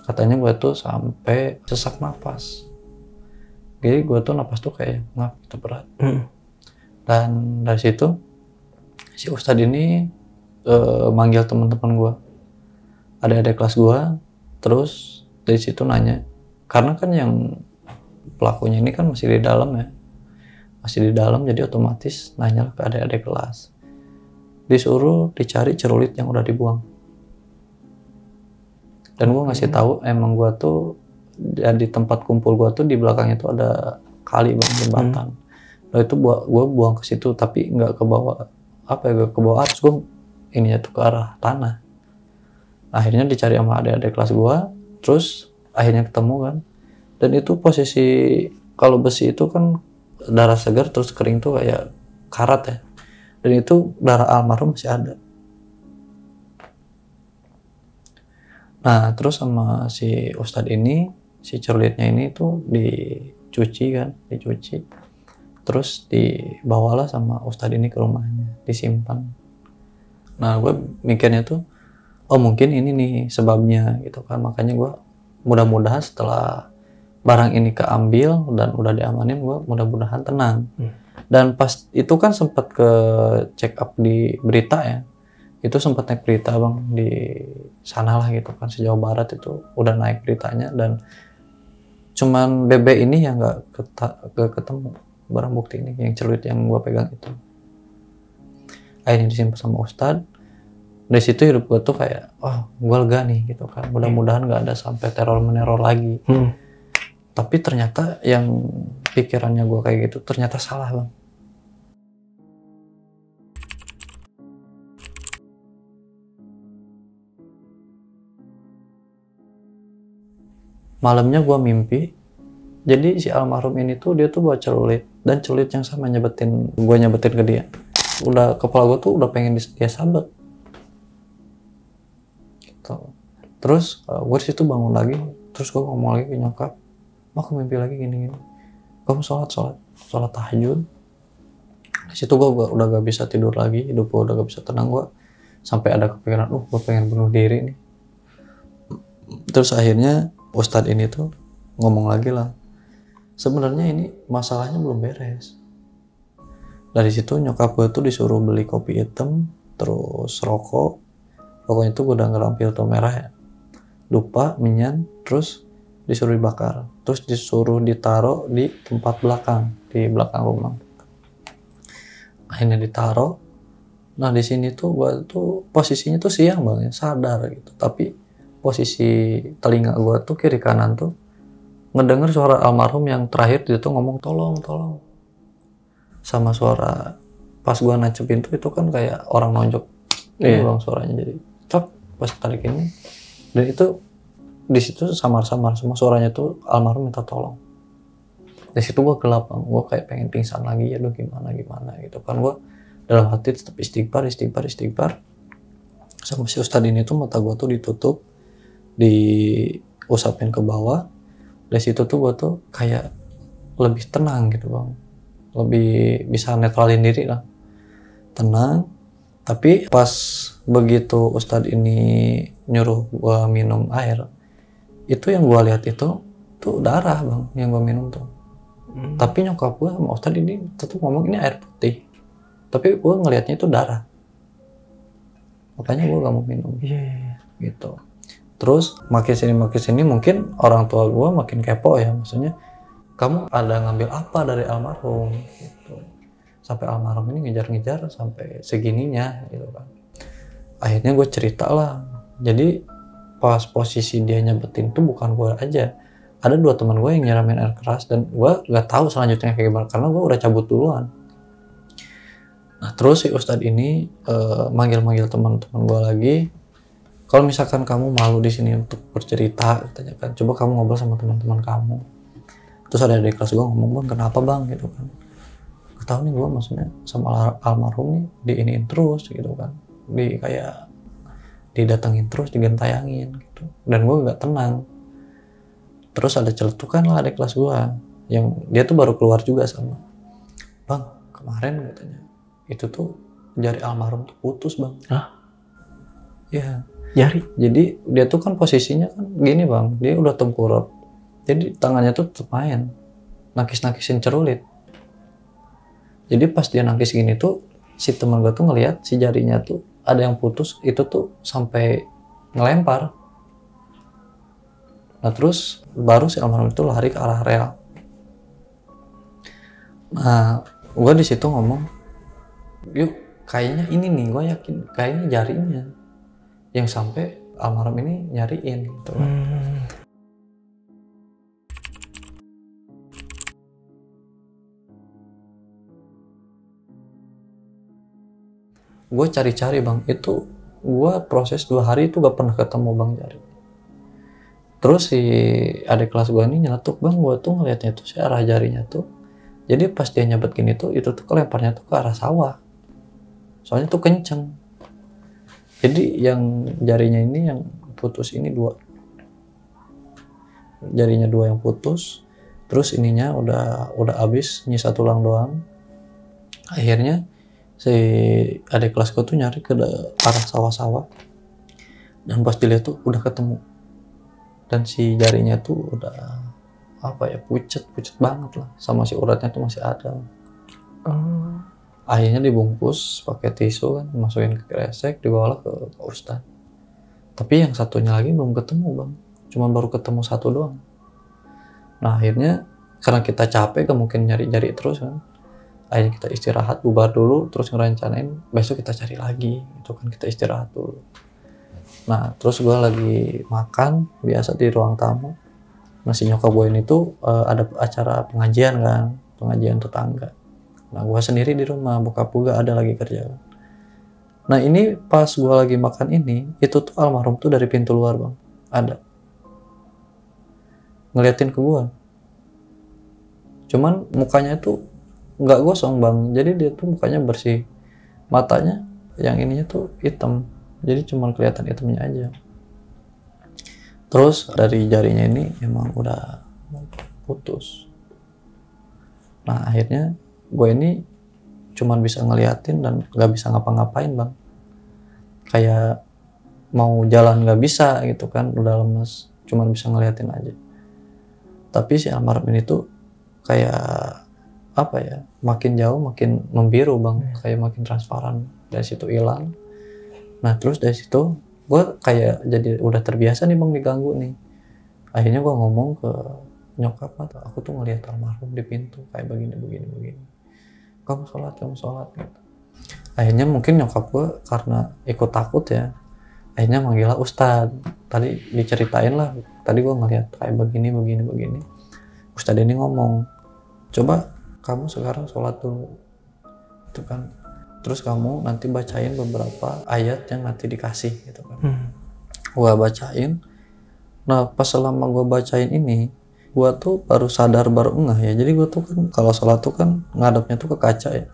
Katanya gue tuh sampai sesak napas. Jadi gue tuh napas tuh kayak ngap gitu berat. Dan dari situ si Ustadz ini manggil teman-teman gue, adik-adik kelas gue, terus dari situ nanya, karena kan yang pelakunya ini kan masih di dalam ya, jadi otomatis nanya ke adik-adik kelas, disuruh dicari celurit yang udah dibuang. Dan gue ngasih tahu emang gue tuh di tempat kumpul gue tuh di belakangnya tuh ada kali Bang, jembatan. Nah itu gue buang ke situ, tapi nggak ke bawah gak ke bawah arus, gue ininya tuh ke arah tanah. Akhirnya dicari sama adik-adik kelas gue. Terus akhirnya ketemu kan, dan itu posisi kalau besi itu kan darah segar terus kering tuh kayak karat ya, dan itu darah almarhum masih ada. Nah terus sama si Ustadz ini, si cerlitnya ini tuh dicuci, terus dibawalah sama Ustadz ini ke rumahnya, disimpan. Nah gue mikirnya tuh, oh mungkin ini nih sebabnya gitu kan, makanya gue mudah-mudahan setelah barang ini keambil dan udah diamanin, gue mudah-mudahan tenang. Dan pas itu kan sempat ke check up di berita ya, itu sempat naik berita bang di sana lah gitu kan, sejauh barat itu udah naik beritanya, dan cuman BB ini yang nggak ketemu barang bukti ini, yang celurit yang gue pegang itu. Akhirnya disimpan sama Ustadz. Dari situ hidup gue tuh kayak, wah gue lega nih gitu kan, mudah-mudahan nggak ada sampai teror meneror lagi. Tapi ternyata yang pikirannya gue kayak gitu ternyata salah bang. Malamnya gue mimpi, jadi si almarhum ini tuh dia tuh bawa celurit, dan celurit yang sama nyebetin ke dia. Udah kepala gue tuh udah pengen dia sabet gitu. Terus gue disitu bangun lagi, terus gue ngomong lagi ke nyokap, aku mimpi lagi gini, kamu sholat tahajud. Di situ gue udah gak bisa tidur lagi, hidup gue udah gak bisa tenang. Gue sampai ada kepikiran, gue pengen bunuh diri nih. Terus akhirnya Ustadz ini tuh ngomong lagi lah, sebenarnya ini masalahnya belum beres. Dari situ nyokap gue tuh disuruh beli kopi hitam, terus rokoknya tuh gue udah ngerampil tuh merah ya, dupa, minyan, terus disuruh dibakar, terus disuruh ditaruh di tempat belakang, di belakang rumah. Akhirnya ditaruh. Nah di sini tuh gue tuh posisinya tuh siang bang ya, sadar gitu, tapi posisi telinga gue tuh kiri kanan tuh ngedenger suara almarhum yang terakhir dia tuh ngomong tolong. Sama suara pas gue nancep pintu itu kan kayak orang nonjok. Bang suaranya jadi cok pas tarik ini, dan itu di situ samar-samar semua suaranya tuh almarhum minta tolong. Di situ gue gelap bang, gue kayak pengen pingsan lagi, ya gimana gitu kan. Gue dalam hati tetap istighfar. Sama si Ustadz ini tuh mata gue tuh ditutup, diusapin ke bawah. Dari situ tuh gue tuh kayak lebih tenang gitu bang, lebih bisa netralin diri lah, tenang. Tapi pas begitu Ustadz ini nyuruh gue minum air, itu yang gue lihat itu tuh darah bang yang gue minum tuh. Tapi nyokap gue sama Ustadz ini tetap ngomong ini air putih, tapi gue ngelihatnya itu darah, makanya gue gak mau minum. Gitu. Terus makin sini mungkin orang tua gue makin kepo ya, maksudnya kamu ada ngambil apa dari almarhum gitu, sampai almarhum ini ngejar sampai segininya gitu kan. Akhirnya gue cerita lah, jadi pas posisi dia nyebetin tuh bukan gue aja, ada 2 teman gue yang nyiramin air keras, dan gue gak tahu selanjutnya kayak gimana karena gue udah cabut duluan. Nah terus si Ustadz ini manggil teman-teman gue lagi, kalau misalkan kamu malu di sini untuk bercerita, katanya kan, coba kamu ngobrol sama teman-teman kamu. Terus ada di kelas gue ngomong, bang kenapa bang gitu kan, gak tau nih gue maksudnya sama almarhum nih diiniin terus gitu kan, kayak didatengin terus, digentayangin gitu, dan gue gak tenang. Terus ada celetukan lah di kelas gue, yang dia tuh baru keluar juga sama, bang kemarin katanya itu tuh jari almarhum tuh putus bang. Hah? Ya Jari? Jadi dia tuh kan posisinya kan gini bang, dia udah tengkurap, jadi tangannya tuh tetap main nakisin celurit. Jadi pas dia nangkis gini tuh si teman gue tuh ngelihat si jarinya tuh ada yang putus, itu tuh sampai ngelempar. Nah terus baru si almarhum itu lari ke arah rel. Nah gue di situ ngomong, yuk kayaknya ini nih, gue yakin kayaknya jarinya yang sampai almarhum ini nyariin gitu. Gue cari-cari bang, itu gue proses 2 hari itu gak pernah ketemu bang jari. Terus si adik kelas gue ini nyeletuk, bang gue tuh ngeliatnya tuh si arah jarinya tuh, jadi pas dia nyabet gini tuh itu tuh kelemparnya tuh ke arah sawah, soalnya tuh kenceng. Jadi yang jarinya ini yang putus ini 2, jarinya 2 yang putus, terus ininya udah habis, nyisa tulang doang. Akhirnya si adik kelas gue tuh nyari ke arah sawah-sawah, dan pas dilihat tuh udah ketemu, dan si jarinya tuh udah pucet banget lah, sama si uratnya tuh masih ada. Akhirnya dibungkus pakai tisu kan, masukin ke kresek, dibawa ke Ustadz. Tapi yang satunya lagi belum ketemu bang, cuman baru ketemu satu doang. Nah akhirnya karena kita capek, gak mungkin nyari-nyari terus kan, akhirnya kita istirahat, bubar dulu, terus ngerencanain besok kita cari lagi, itu kan kita istirahat dulu. Nah terus gue lagi makan biasa di ruang tamu. Nah si nyokap gue ini tuh ada acara pengajian kan, pengajian tetangga. Nah gue sendiri di rumah, bokap gue gak ada lagi kerja. Nah ini pas gue lagi makan ini, itu tuh almarhum tuh dari pintu luar bang, ada ngeliatin ke gue. Cuman mukanya tuh nggak gosong bang, jadi dia tuh mukanya bersih, matanya yang ininya tuh hitam, jadi cuma kelihatan hitamnya aja. Terus dari jarinya ini emang udah putus. Nah akhirnya gue ini cuman bisa ngeliatin dan nggak bisa ngapa-ngapain bang, kayak mau jalan nggak bisa gitu kan, udah lemes, cuman bisa ngeliatin aja. Tapi si almarhum ini tuh kayak apa ya, makin jauh makin membiru bang, kayak makin transparan. Dari situ hilang. Nah terus dari situ gue kayak jadi udah terbiasa nih bang diganggu nih. Akhirnya gue ngomong ke nyokap, aku tuh ngeliat almarhum di pintu kayak begini kamu sholat gitu. Akhirnya mungkin nyokap gue karena ikut takut ya, akhirnya manggil Ustadz. Tadi diceritain lah, tadi gue ngeliat kayak begini. Ustadz ini ngomong, coba kamu sekarang sholat dulu itu kan, terus kamu nanti bacain beberapa ayat yang nanti dikasih gitu kan. Gue bacain. Nah pas selama gue bacain ini, gue tuh baru sadar, baru ngeh ya. Jadi gue tuh kan kalau sholat tuh kan ngadepnya tuh ke kaca ya.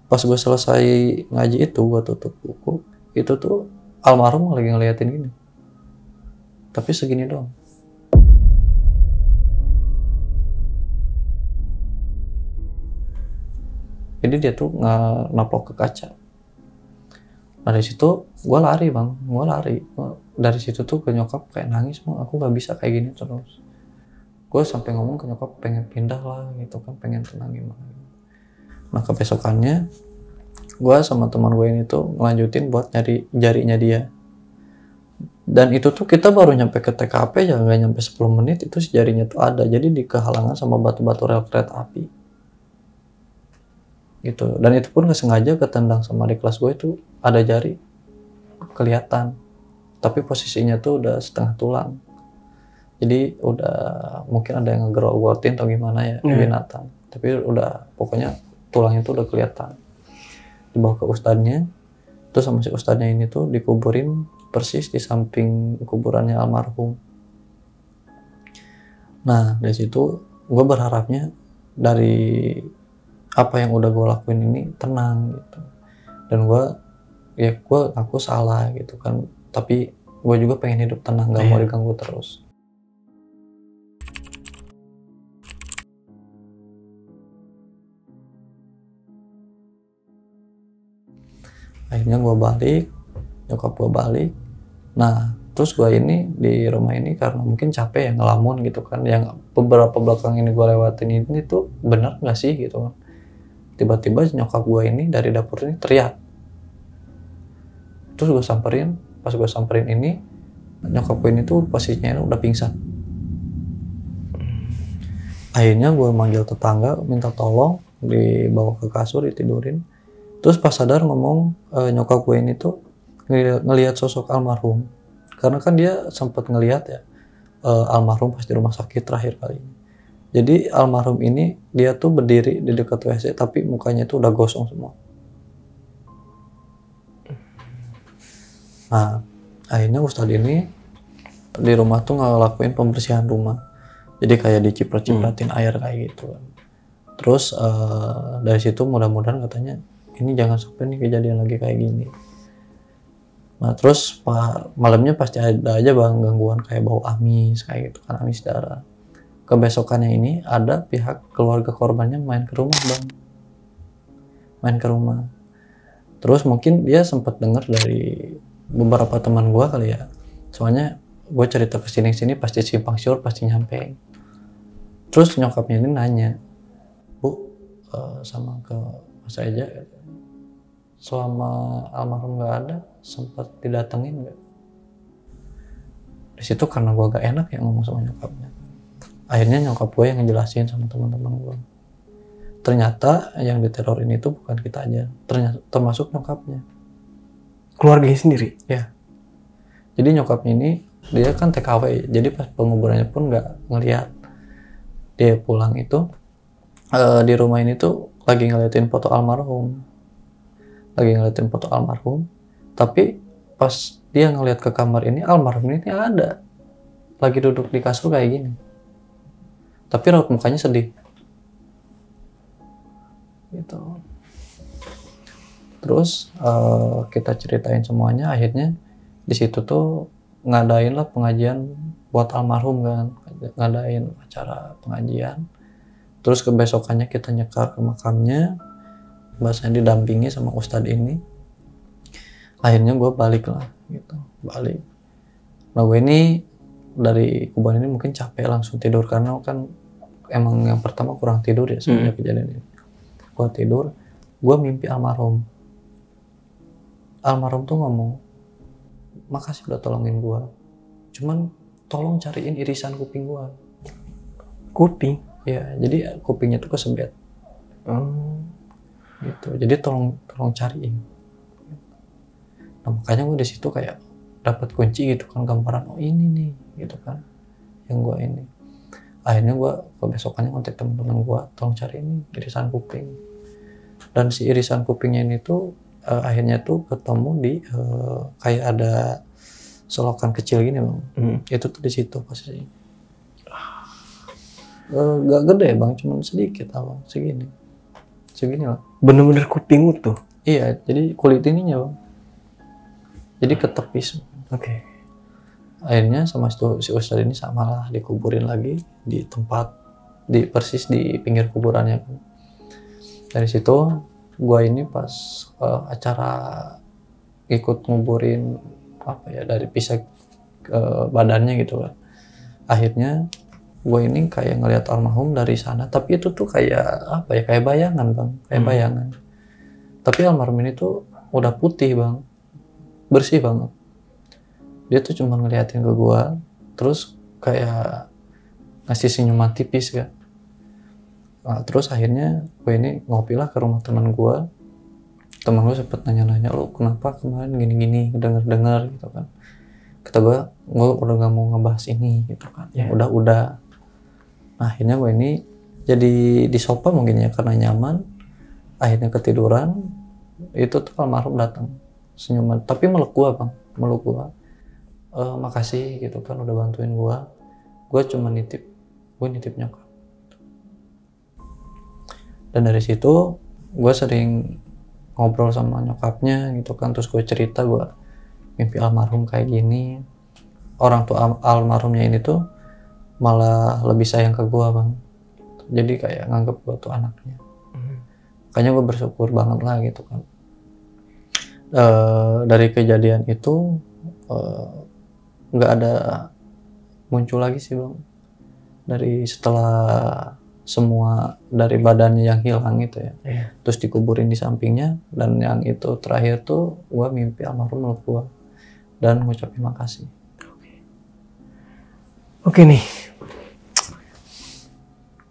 Pas gue selesai ngaji itu, gue tutup buku, itu tuh almarhum lagi ngeliatin gini, tapi segini doang. Jadi dia tuh naplok ke kaca. Nah dari situ gue lari bang, dari situ tuh ke nyokap kayak nangis, bang aku nggak bisa kayak gini terus. Gue sampai ngomong ke nyokap pengen pindah lah gitu kan, pengen tenang gimana. Nah kebesokannya gue sama teman gue ini tuh ngelanjutin buat nyari jarinya dia. Dan itu tuh kita baru nyampe ke TKP ya, nggak nyampe 10 menit itu si jarinya tuh ada. Jadi di kehalangan sama batu-batu rel kereta api gitu. Dan itu pun nggak sengaja ketendang sama di kelas gue itu ada jari kelihatan, tapi posisinya tuh udah setengah tulang. Jadi udah mungkin ada yang ngegerogotin atau gimana ya binatang, tapi udah pokoknya tulangnya tuh udah kelihatan. Dibawa ke ustadznya, terus sama si ustadznya ini tuh dikuburin persis di samping kuburannya almarhum. Nah dari situ gue berharapnya dari apa yang udah gue lakuin ini tenang gitu, dan gue aku salah gitu kan, tapi gue juga pengen hidup tenang, gak mau diganggu terus. Akhirnya gue balik, nyokap gue balik. Nah terus gue ini di rumah ini karena mungkin capek ya ngelamun gitu kan, yang beberapa belakang ini gue lewatin ini tuh benar gak sih gitu kan. Tiba-tiba nyokap gue ini dari dapur ini teriak. Terus gue samperin, pas gue samperin ini, nyokap gue ini tuh posisinya udah pingsan. Akhirnya gue manggil tetangga, minta tolong, dibawa ke kasur, ditidurin. Terus pas sadar ngomong, nyokap gue ini tuh ngelihat sosok almarhum. Karena kan dia sempat ngelihat ya, almarhum pas di rumah sakit terakhir kali ini. Jadi almarhum ini dia tuh berdiri di dekat WC tapi mukanya tuh udah gosong semua. Nah akhirnya ustadz ini di rumah tuh ngelakuin pembersihan rumah. Jadi kayak diciprat-cipratin air kayak gitu kan. Terus dari situ mudah-mudahan katanya ini jangan sampai nih kejadian lagi kayak gini. Nah terus malamnya pasti ada aja bang gangguan kayak bau amis kayak gitu kan, amis darah. Kebesokannya ini ada pihak keluarga korbannya main ke rumah bang, main ke rumah. Terus mungkin dia sempat dengar dari beberapa teman gue kali ya, soalnya gue cerita kesini pasti simpang siur pasti nyampe. Terus nyokapnya ini nanya, Bu sama ke Mas Eja selama almarhum nggak ada sempat didatengin nggak? Di situ karena gue gak enak ya ngomong sama nyokapnya. Akhirnya nyokap gue yang ngejelasin sama teman-teman gue. Ternyata yang diterorin itu bukan kita aja, ternyata termasuk nyokapnya. Keluarganya sendiri? Ya. Jadi nyokapnya ini dia kan TKW, jadi pas penguburannya pun nggak ngelihat. Dia pulang itu di rumah ini tuh lagi ngeliatin foto almarhum, tapi pas dia ngeliat ke kamar ini, almarhum ini ada lagi duduk di kasur kayak gini, tapi raut mukanya sedih gitu. Terus kita ceritain semuanya, akhirnya di situ tuh ngadain lah pengajian buat almarhum kan, ngadain acara pengajian. Terus kebesokannya kita nyekar ke makamnya, bahasanya didampingi sama ustadz ini. Akhirnya gue balik lah gitu, balik. Nah gue ini dari kuburan ini mungkin capek langsung tidur karena kan emang yang pertama kurang tidur ya semenjak kejadian ini. Gue tidur, gue mimpi almarhum. Almarhum tuh ngomong, makasih udah tolongin gue, cuman tolong cariin irisan kuping gue. Kuping? Ya, jadi kupingnya tuh kesebet. Gitu. Jadi tolong cariin. Nah, makanya gue di situ kayak dapat kunci gitu kan, gambaran oh ini nih gitu kan yang gue ini. Akhirnya gue kebesokannya kontak teman-teman gue, tolong cari ini irisan kuping. Dan si irisan kupingnya ini tuh akhirnya tuh ketemu di kayak ada selokan kecil gini bang. Itu tuh di situ posisinya. Gak gede bang, cuma sedikit abang, segini lah. Bener-bener kuping utuh. Iya, jadi kulit ininya bang. Jadi ketepis. Oke. Akhirnya sama si ustadz ini samalah dikuburin lagi di tempat persis di pinggir kuburannya. Dari situ gua ini pas acara ikut nguburin apa ya dari pisah badannya gitu kan. Akhirnya gua ini kayak ngelihat almarhum dari sana, tapi itu tuh kayak apa ya, kayak bayangan bang, kayak bayangan. Tapi almarhum ini tuh udah putih bang, bersih banget. Dia tuh cuma ngeliatin ke gua, terus kayak ngasih senyuman tipis kan. Nah, terus akhirnya gue ini ngopi lah ke rumah teman gue. Teman gue sempet nanya-nanya, lo kenapa kemarin gini-gini, denger-dengar gitu kan. Kata gue udah gak mau ngebahas ini gitu kan. Ya udah. Nah, akhirnya gue ini jadi di sofa mungkin ya karena nyaman. Akhirnya ketiduran, itu tuh almarhum datang senyuman, tapi meluk gue bang, makasih gitu kan udah bantuin gue cuma nitip nyokap. Dan dari situ gue sering ngobrol sama nyokapnya gitu kan, terus gue cerita gue mimpi almarhum kayak gini. Orang tua almarhumnya ini tuh malah lebih sayang ke gue bang, jadi kayak nganggep gue tuh anaknya. Makanya gue bersyukur banget lah gitu kan. Dari kejadian itu nggak ada muncul lagi sih bang, dari setelah semua dari badannya yang hilang itu ya, terus dikuburin di sampingnya, dan yang itu terakhir tuh gue mimpi almarhum meluk gue dan ngucapin makasih. Oke nih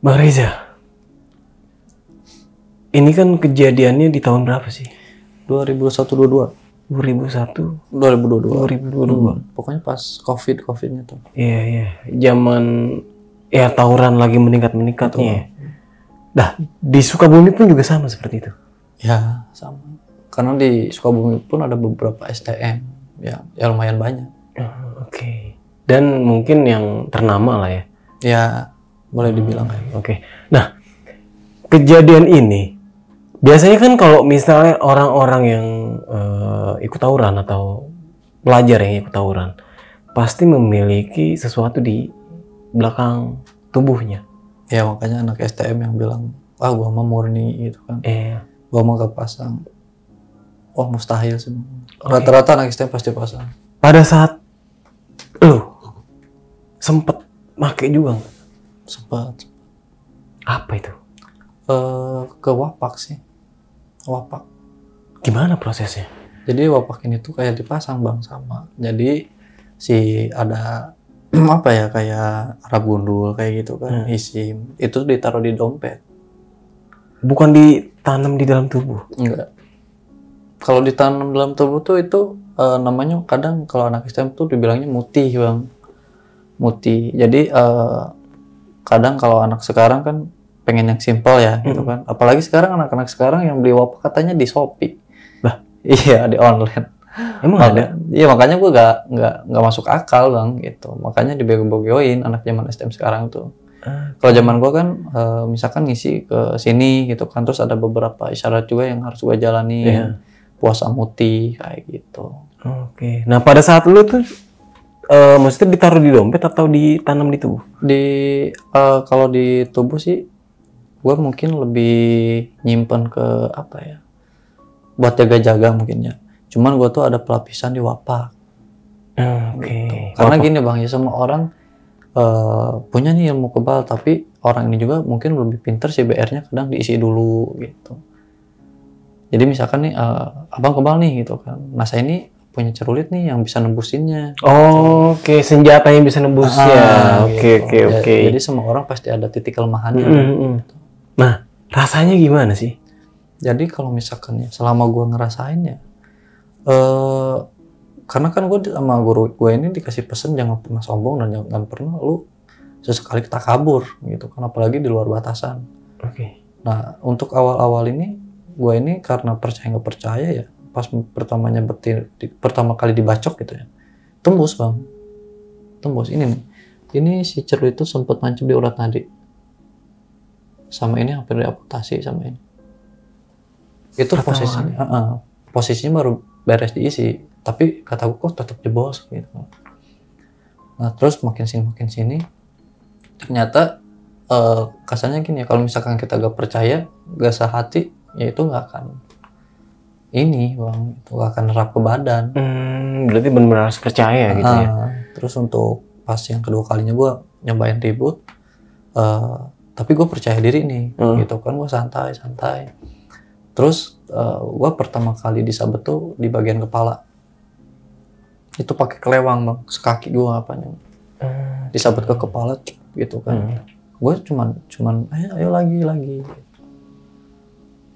Bang Reza, ini kan kejadiannya di tahun berapa sih? 2021-22. 2022. Pokoknya pas covidnya tuh. Iya. Zaman ya tawuran lagi meningkat-meningkatnya. Dah di Sukabumi pun juga sama seperti itu. Ya sama. Karena di Sukabumi pun ada beberapa STM ya lumayan banyak. Oke. Dan mungkin yang ternama lah ya. Ya boleh dibilang kayak gitu. Oke. Nah kejadian ini biasanya kan kalau misalnya orang-orang yang ikut tawuran atau pelajar yang ikut tawuran pasti memiliki sesuatu di belakang tubuhnya. Ya makanya anak STM yang bilang, gua mah murni gitu kan. Gua mah gak pasang. Wah mustahil sih. Rata-rata anak STM pasti pasang. Pada saat lu sempet make juga nggak? Sempat. Apa itu? Ke Wapak sih. Wapak. Gimana prosesnya? Jadi wapak ini tuh kayak dipasang bang sama. Jadi si ada apa ya kayak Arab gundul kayak gitu kan, isim itu ditaruh di dompet. Bukan ditanam di dalam tubuh? Enggak. Kalau ditanam dalam tubuh tuh itu namanya kadang kalau anak STM tuh dibilangnya mutih bang. Mutih. Jadi kadang kalau anak sekarang kan pengen yang simple ya gitu kan. Apalagi sekarang anak-anak sekarang yang beli wapak katanya di Shopee. Lah, iya di online. emang ada? Iya makanya gue nggak masuk akal bang gitu. Makanya dibego-begoin anak zaman STM sekarang tuh. Kalau zaman gue kan misalkan ngisi ke sini gitu kan, terus ada beberapa isyarat juga yang harus gue jalani. Puasa mutih kayak gitu. Oke. Nah pada saat lu tuh maksudnya ditaruh di dompet atau ditanam di tubuh? Kalau di tubuh sih gue mungkin lebih nyimpen ke apa ya, buat jaga-jaga mungkin ya. Cuman gue tuh ada pelapisan di wapak. Oke. Karena gini bang ya, semua orang punya nih ilmu kebal, tapi orang ini juga mungkin lebih pinter sih, BR-nya kadang diisi dulu gitu. Jadi misalkan nih abang kebal nih gitu kan, nah saya ini punya cerulit nih yang bisa nembusinnya. Oke, senjata yang bisa nembus ya. Oke. Jadi semua orang pasti ada titik kelemahannya. Gitu. Nah, rasanya gimana sih? Jadi kalau misalkan ya, selama gue ngerasain ya, karena kan gue sama guru gue ini dikasih pesen jangan pernah sombong dan jangan pernah lu sesekali takabur gitu kan, apalagi di luar batasan. Oke. Nah untuk awal-awal ini gue ini karena percaya nggak percaya ya, pas pertama kali dibacok gitu ya, tembus bang, tembus ini nih, ini si ceru itu sempat nancep di urat nadi, sama ini hampir diamputasi sama ini. Itu posisinya baru beres diisi, tapi kata gue kok tetap jebol gitu. Nah terus makin sini ternyata kasarnya gini ya, kalau misalkan kita gak percaya, gak sehati, ya itu gak akan ini bang, itu gak akan nerap ke badan. Berarti benar-benar harus percaya gitu ya. Terus untuk pas yang kedua kalinya gue nyobain ribut, tapi gue percaya diri nih, gitu kan, gue santai. Terus gue pertama kali disabet tuh di bagian kepala, itu pakai kelewang bang, sekaki gue apanya, disabet ke kepala gitu kan. Gue cuman ayo lagi.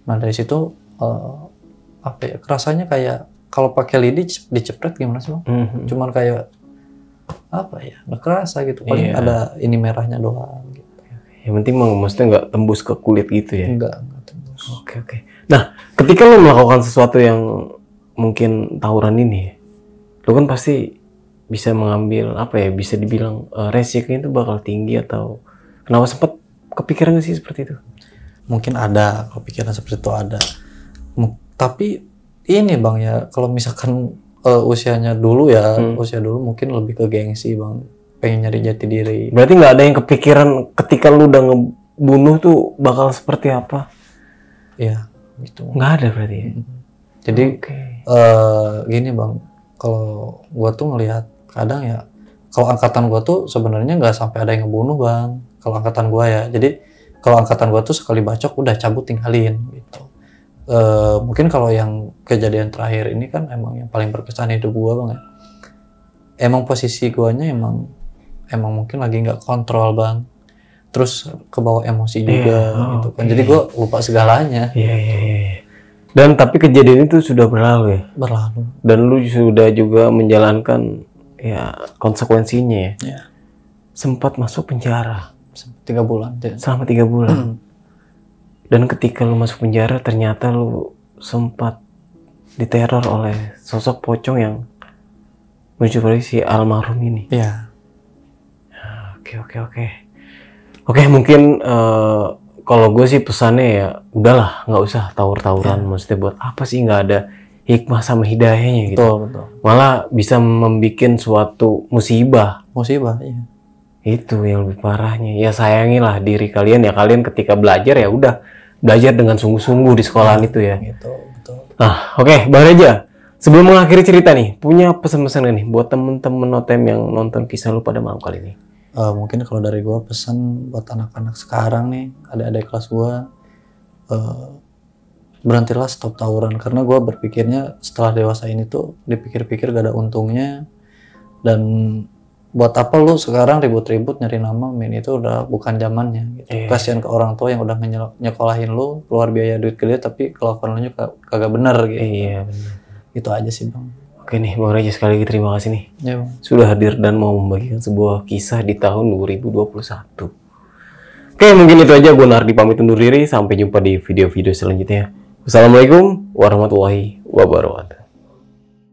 Nah dari situ apa ya, rasanya kayak kalau pakai lidi dicepret gimana sih bang? Cuman kayak apa ya, nggak kerasa gitu, paling ada ini merahnya doang gitu. Yang penting maksudnya nggak tembus ke kulit gitu ya? Enggak tembus. Oke. Nah ketika lo melakukan sesuatu yang mungkin tawuran ini, lo kan pasti bisa mengambil apa ya, bisa dibilang resikonya itu bakal tinggi, atau kenapa sempat kepikiran nggak sih seperti itu? Mungkin ada kepikiran seperti itu, ada. Tapi ini bang ya, kalau misalkan usianya dulu ya, usia dulu mungkin lebih ke gengsi bang, pengen nyari jati diri. Berarti nggak ada yang kepikiran ketika lu udah ngebunuh tuh bakal seperti apa? Iya gitu. Nggak ada berarti ya? Jadi gini bang, kalau gua tuh ngelihat kadang ya, kalau angkatan gua tuh sebenarnya nggak sampai ada yang ngebunuh bang, kalau angkatan gua ya. Jadi kalau angkatan gua tuh sekali bacok udah cabut tinggalin gitu. Mungkin kalau yang kejadian terakhir ini kan emang yang paling berkesan hidup gua bang ya. Emang posisi guanya emang mungkin lagi nggak kontrol bang, terus kebawa emosi juga gitu kan. Jadi gua lupa segalanya. Iya. Dan tapi kejadian itu sudah berlalu ya? Berlalu. Dan lu sudah juga menjalankan ya konsekuensinya ya? Sempat masuk penjara 3 bulan. Selama 3 bulan. Dan ketika lu masuk penjara ternyata lu sempat diteror oleh sosok pocong yang mencuri si almarhum ini. Iya. Oke, mungkin kalau gue sih pesannya ya udahlah, nggak usah tawur-tawuran. Maksudnya buat apa sih, nggak ada hikmah sama hidayahnya gitu. Betul. Malah bisa membuat suatu musibah. Iya. Itu yang lebih parahnya. Ya sayangilah diri kalian ya. Kalian ketika belajar ya udah belajar dengan sungguh-sungguh di sekolahan itu ya. Gitu, betul. Nah, oke, Bang Reja. Sebelum mengakhiri cerita nih, punya pesan-pesan nih buat temen-temen Notem yang nonton kisah lu pada malam kali ini? Mungkin kalau dari gue pesan buat anak-anak sekarang nih, adik-adik kelas gue, berhentilah, stop tawuran. Karena gue berpikirnya setelah dewasa ini tuh dipikir-pikir gak ada untungnya, dan buat apa lu sekarang ribut-ribut nyari nama, min itu udah bukan zamannya gitu. Kasihan ke orang tua yang udah nyekolahin lu, keluar biaya duit gede tapi kelakuan lu kagak bener gitu. Iya benar. Itu aja sih bang. Oke nih Bang Reza, sekali lagi terima kasih nih Ya bang. sudah hadir dan mau membagikan sebuah kisah di tahun 2021. Oke, mungkin itu aja. Gue Nardi pamit undur diri. Sampai jumpa di video-video selanjutnya. Wassalamualaikum warahmatullahi wabarakatuh.